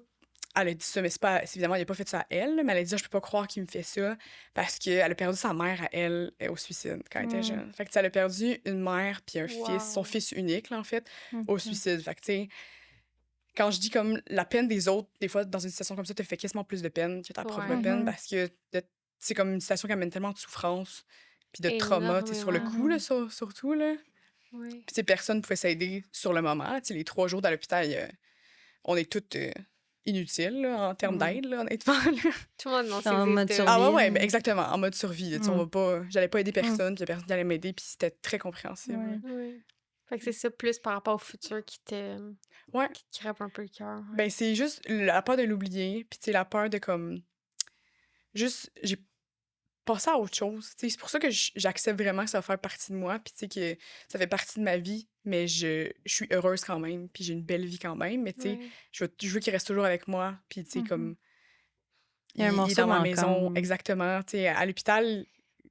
Elle a dit ça, mais évidemment, il a pas fait ça à elle, là, mais elle a dit, ah, je peux pas croire qu'il me fait ça parce qu'elle a perdu sa mère à elle au suicide quand elle était Mm. jeune. Fait que, tu sais, elle a perdu une mère puis un fils, son Wow. fils unique, là, en fait, au Mhm. suicide. Fait que, tu sais, quand je dis comme la peine des autres, des fois, dans une situation comme ça, te fait quasiment plus de peine que ta propre Ouais. peine Mhm. parce que c'est comme une situation qui amène tellement de souffrance puis de trauma, tu sais, sur le Énormément. coup, là, Mhm. surtout, là. Oui. Puis, tu sais, personne pouvait s'aider sur le moment. Tu sais, les 3 jours dans l'hôpital, on est toutes inutiles, là, en termes Ouais. d'aide, là, honnêtement, là. Tout le monde dans C'est en ses mode états. Ah ouais, survie. ouais, ben exactement, en mode survie, là, tu sais, Mm. j'allais pas aider Mm. personne, puis y a personne qui allait m'aider, puis c'était très compréhensible, là. Ouais. Oui. Fait que c'est ça plus par rapport au futur Ouais, qui te crève un peu le cœur. Ouais. ben c'est juste la peur de l'oublier, puis tu sais, la peur de comme, juste, j'ai passé à autre chose, tu sais, c'est pour ça que j'accepte vraiment que ça va faire partie de moi, puis tu sais, que ça fait partie de ma vie, mais je suis heureuse quand même, puis j'ai une belle vie quand même, mais tu sais, Ouais. je veux qu'il reste toujours avec moi, puis tu sais, Mhm. comme, Il y a un il est morceau dans ma maison, manquant. exactement, tu sais, à l'hôpital,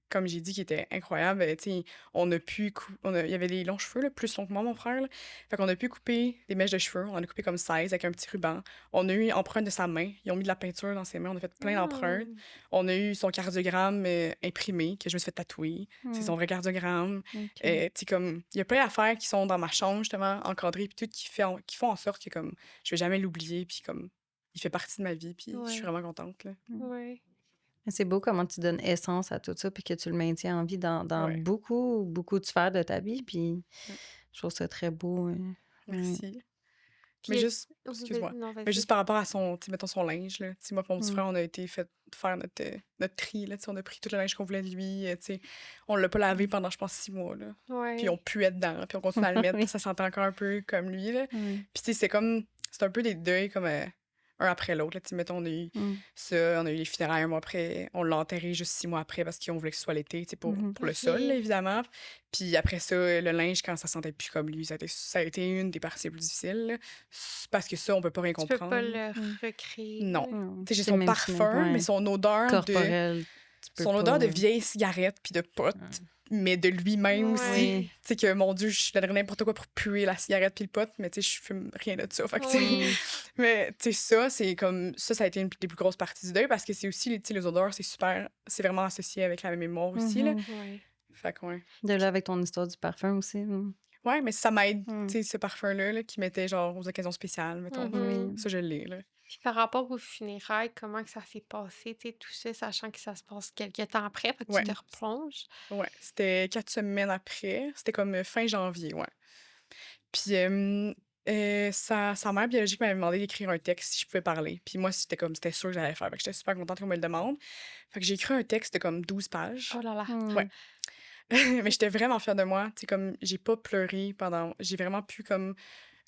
comme j'ai dit, qui était incroyable, tu sais, il y avait des longs cheveux, là, plus longs que moi, mon frère, là. Fait qu'on a pu couper des mèches de cheveux, on en a coupé comme 16 avec un petit ruban. On a eu empreinte de sa main, ils ont mis de la peinture dans ses mains, on a fait plein Ah. d'empreintes. On a eu son cardiogramme imprimé, que je me suis fait tatouer. C'est son Mm. vrai cardiogramme. OK. Tu sais, comme, il y a plein d'affaires qui sont dans ma chambre, justement, encadrées, puis tout, qui font en sorte que, comme, je vais jamais l'oublier, puis comme, il fait partie de ma vie, puis je suis Ouais. vraiment contente, là. Mm. Ouais. Mais c'est beau comment tu donnes essence à tout ça puis que tu le maintiens en vie dans Ouais. beaucoup, beaucoup de sphères de ta vie. Puis Ouais. je trouve ça très beau. Ouais. Merci. Puis Mais est-ce juste oui, excuse-moi, non, mais vas-y. juste par rapport à son tu sais, mettons son linge, là. Tu sais, moi et mon petit Mm. frère, on a été fait faire notre tri, là. Tu sais, on a pris tout le linge qu'on voulait de lui, tu sais. On l'a pas lavé pendant, je pense, 6 mois, là. Puis on Ouais. puait dedans, puis on continue à le mettre, Oui. ça sentait encore un peu comme lui, là. Oui. Puis tu sais, c'est un peu des deuils comme, un après l'autre, là. Tu sais, mettons, on a eu Mm. ça, on a eu les funérailles un mois après, on l'a enterré juste 6 mois après parce qu'on voulait que ce soit l'été, tu sais, pour le sol, là, OK. évidemment. Puis après ça, le linge, quand ça sentait plus comme lui, ça a été une des parties les plus difficiles, là. Parce que ça, on peut pas rien Tu peux pas comprendre. le Mm. recréer, Non. là. Mm. Tu sais, j'ai C'est son même si même parfum, mais ouais, son odeur de corporel, tu peux son odeur de pas. vieille cigarette puis de pote, Ouais. mais de lui-même aussi. Ouais. Oui. Tu sais que, mon Dieu, je donnerais n'importe quoi pour puer la cigarette puis le pot, mais tu sais, je fume rien de ça. Fait que, tu sais, Oui. mais tu sais, ça, c'est comme ça a été une des plus grosses parties du deuil parce que c'est aussi, tu sais, les odeurs, c'est vraiment associé avec la mémoire aussi, là. Mhm. Ouais. Fait que, ouais. De là, avec ton histoire du parfum aussi. Ouais, mais ça m'aide, Mm. tu sais, ce parfum-là, là, qui mettait genre aux occasions spéciales, mettons. Mhm. Oui. Ça, je l'ai, là. Puis par rapport aux funérailles, comment que ça s'est passé, tu sais, tout ça, sachant que ça se passe quelques temps après, fait que tu Ouais, te replonges? ouais. C'était 4 semaines après. C'était comme fin janvier, ouais. Puis sa mère biologique m'avait demandé d'écrire un texte si je pouvais parler. Puis moi, c'était sûr que j'allais le faire. Fait que j'étais super contente qu'on me le demande. Fait que j'ai écrit un texte de comme 12 pages. Oh là là. Ouais. Mm. Mais j'étais vraiment fière de moi. Tu sais, comme j'ai pas pleuré pendant. J'ai vraiment pu comme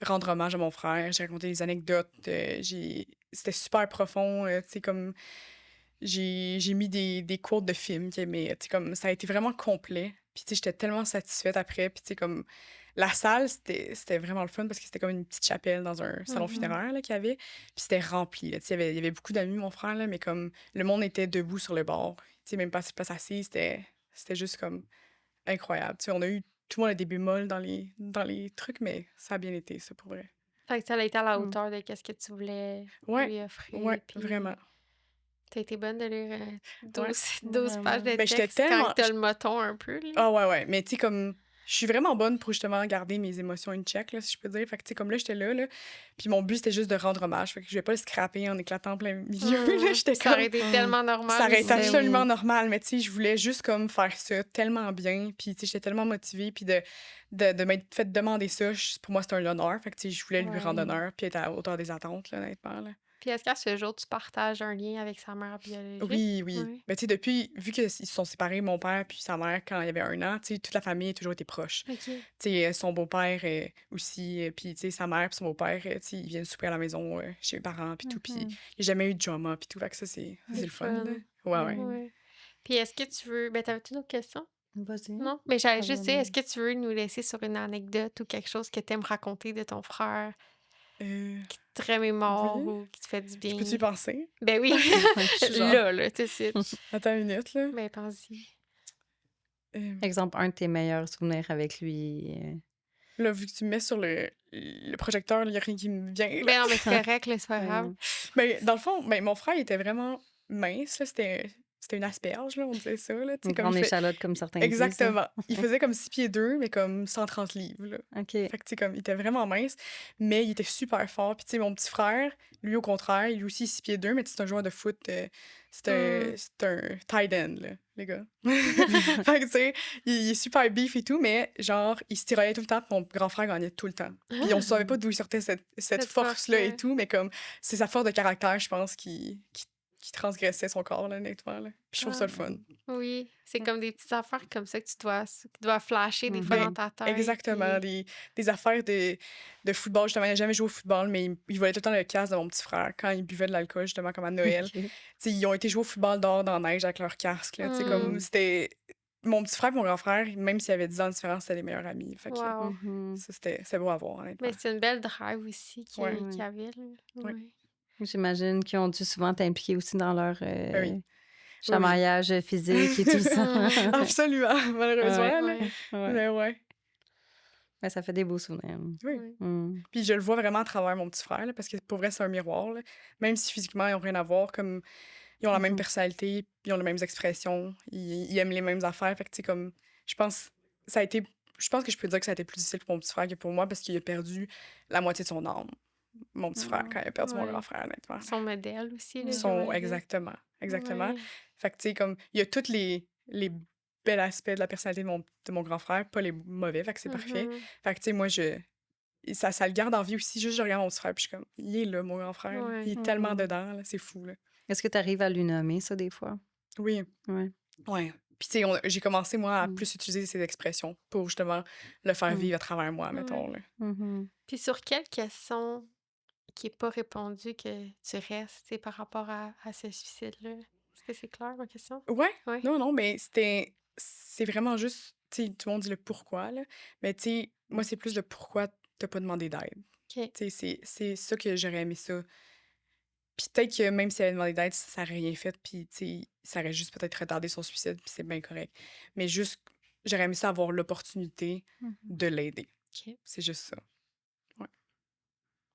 rendre hommage à mon frère. J'ai raconté des anecdotes. C'était super profond. Tu sais, comme j'ai mis des quotes de films qu'il aimait. Tu sais, comme ça a été vraiment complet. Puis tu sais, j'étais tellement satisfaite après. Puis tu sais, comme la salle, c'était vraiment le fun parce que c'était comme une petite chapelle dans un salon Mhm. funéraire là, qu'il y avait. Puis c'était rempli. Là. Tu sais, il y avait beaucoup d'amis, mon frère, là, mais comme le monde était debout sur le bord. Tu sais, même pas assez de place assise. C'était juste comme incroyable. Tu sais, tout le monde a des bémols dans les trucs, mais ça a bien été, ça, pour vrai. Fait que ça a été à la Mm. hauteur de qu'est-ce que tu voulais Ouais, lui ouais, offrir, puis vraiment. t'as été bonne de lire Ouais. 12 pages Vraiment. de Ben, j'étais texte quand tellement. t'as le moton un peu, là. Ah ouais, ouais. Mais tu sais, comme. Je suis vraiment bonne pour justement garder mes émotions in check, là, si je peux dire. Fait que, tu sais, comme là, j'étais là. Puis mon but, c'était juste de rendre hommage. Fait que je vais pas le scraper en éclatant en plein milieu, là. J'étais Ça aurait comme. été Mm. tellement Ça normal aurait été aussi. absolument Oui. normal, mais tu sais, je voulais juste comme faire ça tellement bien. Puis, tu sais, j'étais tellement motivée. Puis de m'être fait demander ça, pour moi, c'était un honneur. Fait que, tu sais, je voulais lui rendre Ouais. honneur. Puis être à la hauteur des attentes, là, honnêtement, là. Puis est-ce qu'à ce jour, tu partases un lien avec sa mère biologique? Oui, oui. Ouais. Mais tu sais, vu qu'ils se sont séparés, mon père puis sa mère, quand il y avait 1 an, tu sais, toute la famille a toujours été proche. OK. Tu sais, son beau-père aussi, puis tu sais, sa mère puis son beau-père, tu sais, ils viennent souper à la maison chez mes parents puis tout, puis il Mhm. n'y a jamais eu de drama puis tout, fait que ça, c'est C'est le fun, là. fun. Ouais, ouais. Ouais. Puis est-ce que tu veux... Ben, t'avais-tu une autre question? Vas-y. Non? Mais j'allais Ça juste va dire, bien. est-ce que tu veux nous laisser sur une anecdote ou quelque chose que t'aimes raconter de ton frère Euh, qui te remémore oui. ou qui te fait du Je peux-tu y bien? penser? Ben oui. Je suis genre, Là, tout de suite. attends une minute, là. Ben, pense-y. Exemple, un de tes meilleurs souvenirs avec lui. Là, vu que tu me mets sur le projecteur, il n'y a rien qui me vient, là. Ben non, mais c'est correct, là, c'est pas grave. Ouais. Mais dans le fond, mon frère, il était vraiment mince, là. C'était une asperge, là, on disait ça, là. Tu sais, Une comme grande il fait. échalote, comme certains disent. Exactement. Il faisait comme 6 pieds 2, mais comme 130 livres, là. OK. Fait que, tu sais, comme, il était vraiment mince, mais il était super fort. Puis, tu sais, mon petit frère, lui, au contraire, lui aussi, 6 pieds 2, mais tu sais, c'est un joueur de foot. C'est un tight end, là, les gars. Fait que, tu sais, il est super beef et tout, mais genre, il se tiraillait tout le temps, puis mon grand frère gagnait tout le temps. Puis, on savait pas d'où il sortait cette force-là force-là. et tout, mais comme, c'est sa force de caractère, je pense, qui transgressait son corps, là, honnêtement, là. Puis, je trouve ça le fun. Oui, c'est comme des petites affaires comme ça que qui doivent flasher des fois Ben, dans ta tête. exactement. puis- Des affaires de football, justement. Il n'a jamais joué au football, mais il volait tout le temps le casque de mon petit frère quand il buvait de l'alcool, justement, comme à Noël. OK. Tu sais, ils ont été jouer au football dehors dans la neige avec leur casque. Là, tu sais, comme c'était. Mon petit frère et mon grand frère, même s'il y avait 10 ans de différence, c'était les meilleurs amis. Fait que, Wow. Mhm. ça, c'est beau à voir, honnêtement. Mais c'est une belle drive aussi Ouais. qu'il y avait. Là. Ouais. Ouais. J'imagine qu'ils ont dû souvent t'impliquer aussi dans leur Ben oui. chamaillage physique et tout ça. Absolument, malheureusement. Ouais. Là. Ouais. Ouais. Mais ouais. Ouais, ça fait des beaux souvenirs. Oui. Ouais. Mm. Puis je le vois vraiment à travers mon petit frère, là, parce que pour vrai, c'est un miroir. Là. Même si physiquement, ils n'ont rien à voir, comme ils ont la même Mhm. personnalité, ils ont les mêmes expressions, ils aiment les mêmes affaires. Fait que, tu sais, comme, je pense, ça a été, je pense que je peux dire que ça a été plus difficile pour mon petit frère que pour moi parce qu'il a perdu la moitié de son âme, mon petit frère, quand il a perdu mon Ouais. grand frère, honnêtement. Son modèle aussi. Là, Son, j'imagine. exactement, exactement. Ouais. Fait que, tu sais, comme, il y a tous les bels aspects de la personnalité de mon grand frère, pas les mauvais, fait que c'est parfait. Mhm. Fait que, tu sais, moi, ça le garde en vie aussi. Juste, je regarde mon petit frère, puis je suis comme, il est là, mon grand frère. Là. Ouais. Il est tellement Mhm. dedans, là, c'est fou. Là. Est-ce que tu arrives à lui nommer ça des fois? Oui, Ouais. ouais. Puis, tu sais, j'ai commencé, moi, à Mm. plus utiliser ces expressions pour justement le faire Mm. vivre à travers moi, Ouais. mettons. Là. Mhm. Puis sur quelle question qui n'est pas répondue que tu restes, tu sais, par rapport à ce suicide-là? Est-ce que c'est clair, ma question? Ouais, Oui. non, mais c'est vraiment juste, tu sais, tout le monde dit le pourquoi, là. Mais, tu sais, moi, c'est plus le pourquoi t'as pas demandé d'aide. OK. Tu sais, c'est ça que j'aurais aimé ça. Puis peut-être que même si elle avait demandé d'aide, ça aurait rien fait, puis, tu sais, ça aurait juste peut-être retardé son suicide, puis c'est bien correct. Mais juste, j'aurais aimé ça avoir l'opportunité Mhm. de l'aider. OK. C'est juste ça.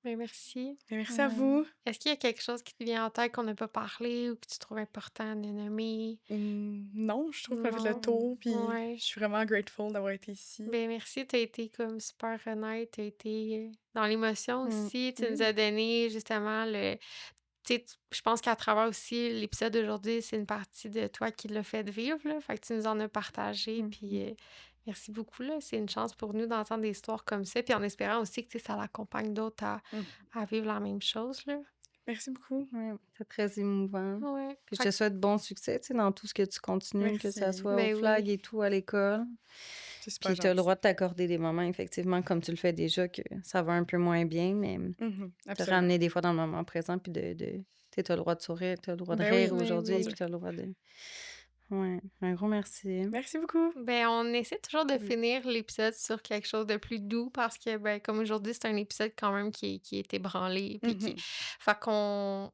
Ben, merci. Mais merci à Ouais. vous. Est-ce qu'il y a quelque chose qui te vient en tête qu'on n'a pas parlé ou que tu trouves important de nommer? Non, je trouve qu'on a fait le Non. tour, puis Ouais. je suis vraiment grateful d'avoir été ici. Ben merci, tu as été comme super honnête, tu as été dans l'émotion Mm. aussi. Tu nous Oui. as donné justement le. Tu sais, je pense qu'à travers aussi l'épisode d'aujourd'hui, c'est une partie de toi qui l'a fait vivre, là. Fait que tu nous en as partagé, puis merci beaucoup, là. C'est une chance pour nous d'entendre des histoires comme ça, puis en espérant aussi que tu sais, ça l'accompagne d'autres Mhm. à vivre la même chose, là. Merci beaucoup. Ouais, c'est très émouvant. Ouais. Puis je Fait te souhaite bon succès, tu sais, dans tout ce que tu continues, que ça Merci. soit Ben au oui. flag et tout à l'école. C'est super Puis tu as le gentil. droit de t'accorder des moments, effectivement, comme tu le fais déjà, que ça va un peu moins bien, mais te Absolument. ramener des fois dans le moment présent, puis tu as le droit de sourire, tu as le droit de Ben oui, rire Ben aujourd'hui, oui. puis tu as le droit de... Ouais, un gros merci. Merci beaucoup. Ben, on essaie toujours de Oui. finir l'épisode sur quelque chose de plus doux parce que, ben, comme aujourd'hui, c'est un épisode quand même qui est ébranlé. Puis qui... Mhm. Fait qu'on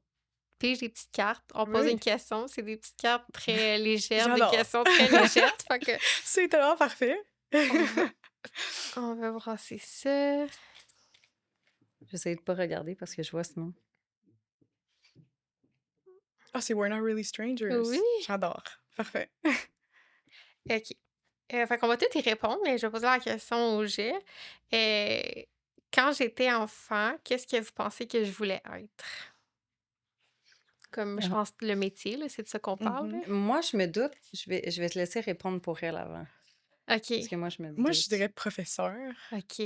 pige des petites cartes, on pose Oui. une question. C'est des petites cartes très légères, des J'adore. questions très légères. Fait que C'est tellement parfait. on va brasser ça. J'essaie de pas regarder parce que je vois sinon. Ah, c'est We're Not Really Strangers. Oui. J'adore. Parfait. OK. Fait qu'on va tout y répondre, mais je vais poser la question au jet. Quand j'étais enfant, qu'est-ce que vous pensez que je voulais être? Comme, je Ah. pense, le métier, là, c'est de ça qu'on parle, là? Moi, je me doute, je vais te laisser répondre pour elle avant. OK. Parce que moi, je me Moi, doute. je dirais professeur. OK.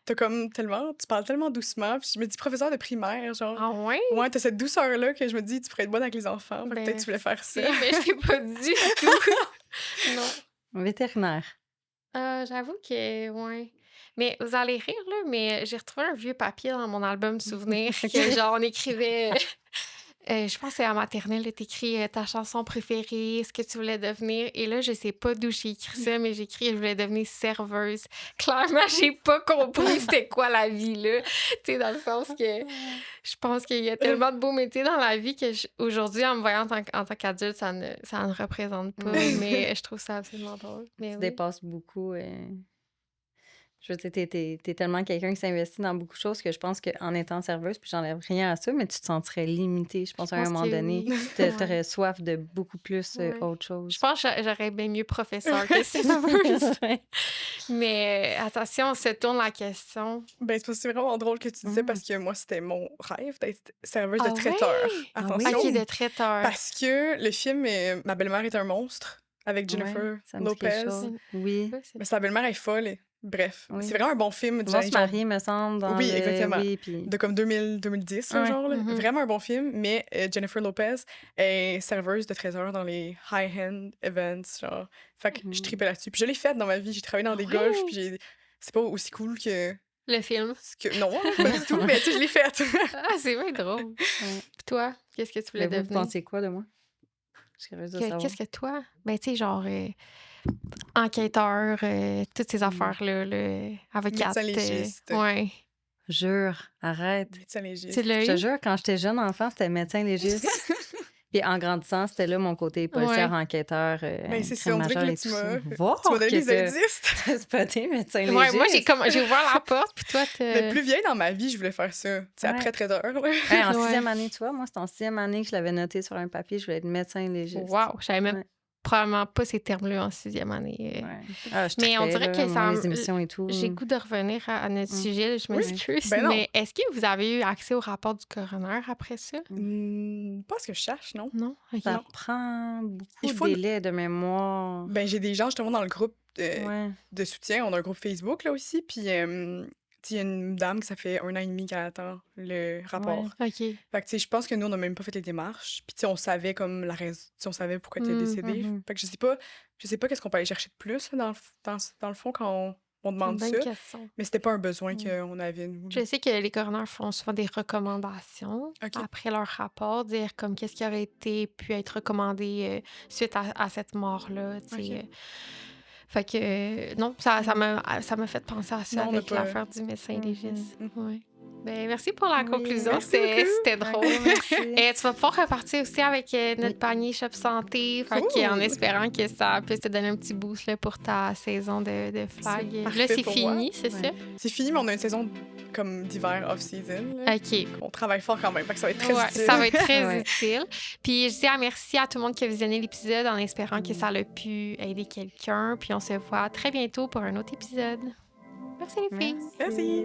Tu parles tellement doucement, puis je me dis professeur de primaire, genre. Ah ouais? Ouais, t'as cette douceur-là que je me dis, tu pourrais être bonne avec les enfants. Fait que Ben, peut-être tu voulais faire ça. merci, mais je l'ai pas dit du tout. Non. Vétérinaire. J'avoue que, ouais. Mais vous allez rire, là, mais j'ai retrouvé un vieux papier dans mon album souvenir que, genre, on écrivait... je pense que c'est à maternelle, t'écris ta chanson préférée, ce que tu voulais devenir. Et là, je sais pas d'où j'ai écrit ça, mais j'ai écrit que je voulais devenir serveuse. Clairement, j'ai pas compris c'était quoi la vie, là. Tu sais, dans le sens que je pense qu'il y a tellement de beaux métiers dans la vie que aujourd'hui, en me voyant en tant qu'adulte, ça ne représente pas. Mais je trouve ça absolument drôle. Mais Tu oui. dépasses beaucoup. Je veux dire, t'es tellement quelqu'un qui s'investit dans beaucoup de choses que je pense qu'en étant serveuse, puis j'enlève rien à ça, mais tu te sentirais limitée. Je pense à un pense moment que donné, oui. t'aurais soif de beaucoup plus Ouais. autre chose. Je pense que j'aurais bien mieux professeur que serveuse. Mais attention, on se tourne la question. Ben, c'est parce que c'est vraiment drôle que tu disais Mm. parce que moi, c'était mon rêve d'être serveuse Ah de traiteur. ouais? Attention. OK, de traiteur. Parce que le film Ma belle-mère est un monstre avec Jennifer Ouais, ça me dit quelque Lopez. chose. Oui. Ouais, c'est- Mais sa belle-mère est folle. Bref, Oui. c'est vraiment un bon film. Ils du vont genre se marier, me semble, dans Oui, le... exactement. Oui, puis... de comme 2010, là, Ouais. genre. Là. Mhm. Vraiment un bon film, mais Jennifer Lopez est serveuse de trésor dans les high-end events, genre. Fait que je tripais là-dessus. Puis je l'ai faite dans ma vie. J'ai travaillé dans des Ouais. golfs, puis c'est pas aussi cool que... Le film. Non, pas du tout, mais tu sais, je l'ai faite. Ah, c'est bien drôle. Ouais. Puis toi, qu'est-ce que tu voulais Mais vous devenir? pensez quoi de moi? Je suis curieuse de savoir. Qu'est-ce que toi? Ben, tu sais, genre, enquêteur, toutes ces affaires-là, avocate. Médecin légiste. Ouais. Jure, arrête. Médecin légiste. Tu l'as Je te eu? jure, quand j'étais jeune enfant, c'était médecin légiste. Puis en grandissant, c'était là mon côté policière, enquêteur, Ben, c'est ça, crime on dirait que majeur là, et tu tout ça. m'as Voir donné que les indices. t'as spoté médecin légiste. Ouais, moi, j'ai ouvert la porte, puis toi, Mais plus vieille dans ma vie, je voulais faire ça. Tu sais, Ouais. après traiteur, là. Hey, en Ouais. sixième année, tu vois, moi, c'est en sixième année que je l'avais noté sur un papier, je voulais être médecin légiste. Wow, je savais même Ouais. probablement pas ces termes-là en sixième année. Ouais. Ah, je Mais on trippais, dirait là, que ça les émissions et tout. J'ai le goût de revenir à notre sujet, je Oui. m'excuse. Ben non. Mais est-ce que vous avez eu accès au rapport du coroner après ça? Pas ce que je cherche, non? Non? OK. Ça prend beaucoup Il faut de délais de mémoire. Ben, j'ai des gens justement dans le groupe Ouais. de soutien. On a un groupe Facebook là aussi. Puis, tu il y a une dame qui ça fait 1 an et demi qu'elle attend le rapport. Ouais. OK. Fait que, tu sais, je pense que nous, on n'a même pas fait les démarches. Puis, tu sais, on savait comme la raison, on savait pourquoi elle était décédée. Fait que je sais pas qu'est-ce qu'on peut aller chercher de plus là, dans le fond quand on C'est une demande bonne ça. question. Mais c'était pas un besoin Mm. qu'on avait, nous. Là. Je sais que les coroners font souvent des recommandations OK. après leur rapport, dire comme qu'est-ce qui aurait pu être recommandé suite à cette mort-là, tu sais. OK. Fait que non, ça m'a fait penser à ça Non, on n'a avec pas. l'affaire du médecin légiste. Mhm. Ouais. Ben, merci pour la Oui, conclusion, merci beaucoup. c'était drôle. Merci. Et tu vas pouvoir repartir aussi avec notre panier Shop Santé, fait que, en Cool. espérant que ça puisse te donner un petit boost là, pour ta saison de flag. C'est Là, parfait c'est pour moi. fini, c'est ça? C'est fini, mais on a une saison comme d'hiver off-season. là. OK. On travaille fort quand même. Fait que ça va être très Ouais, utile. ça va être très Ouais. utile. Puis je dis merci à tout le monde qui a visionné l'épisode en espérant que ça a pu aider quelqu'un. Puis on se voit très bientôt pour un autre épisode. Merci les filles. Merci.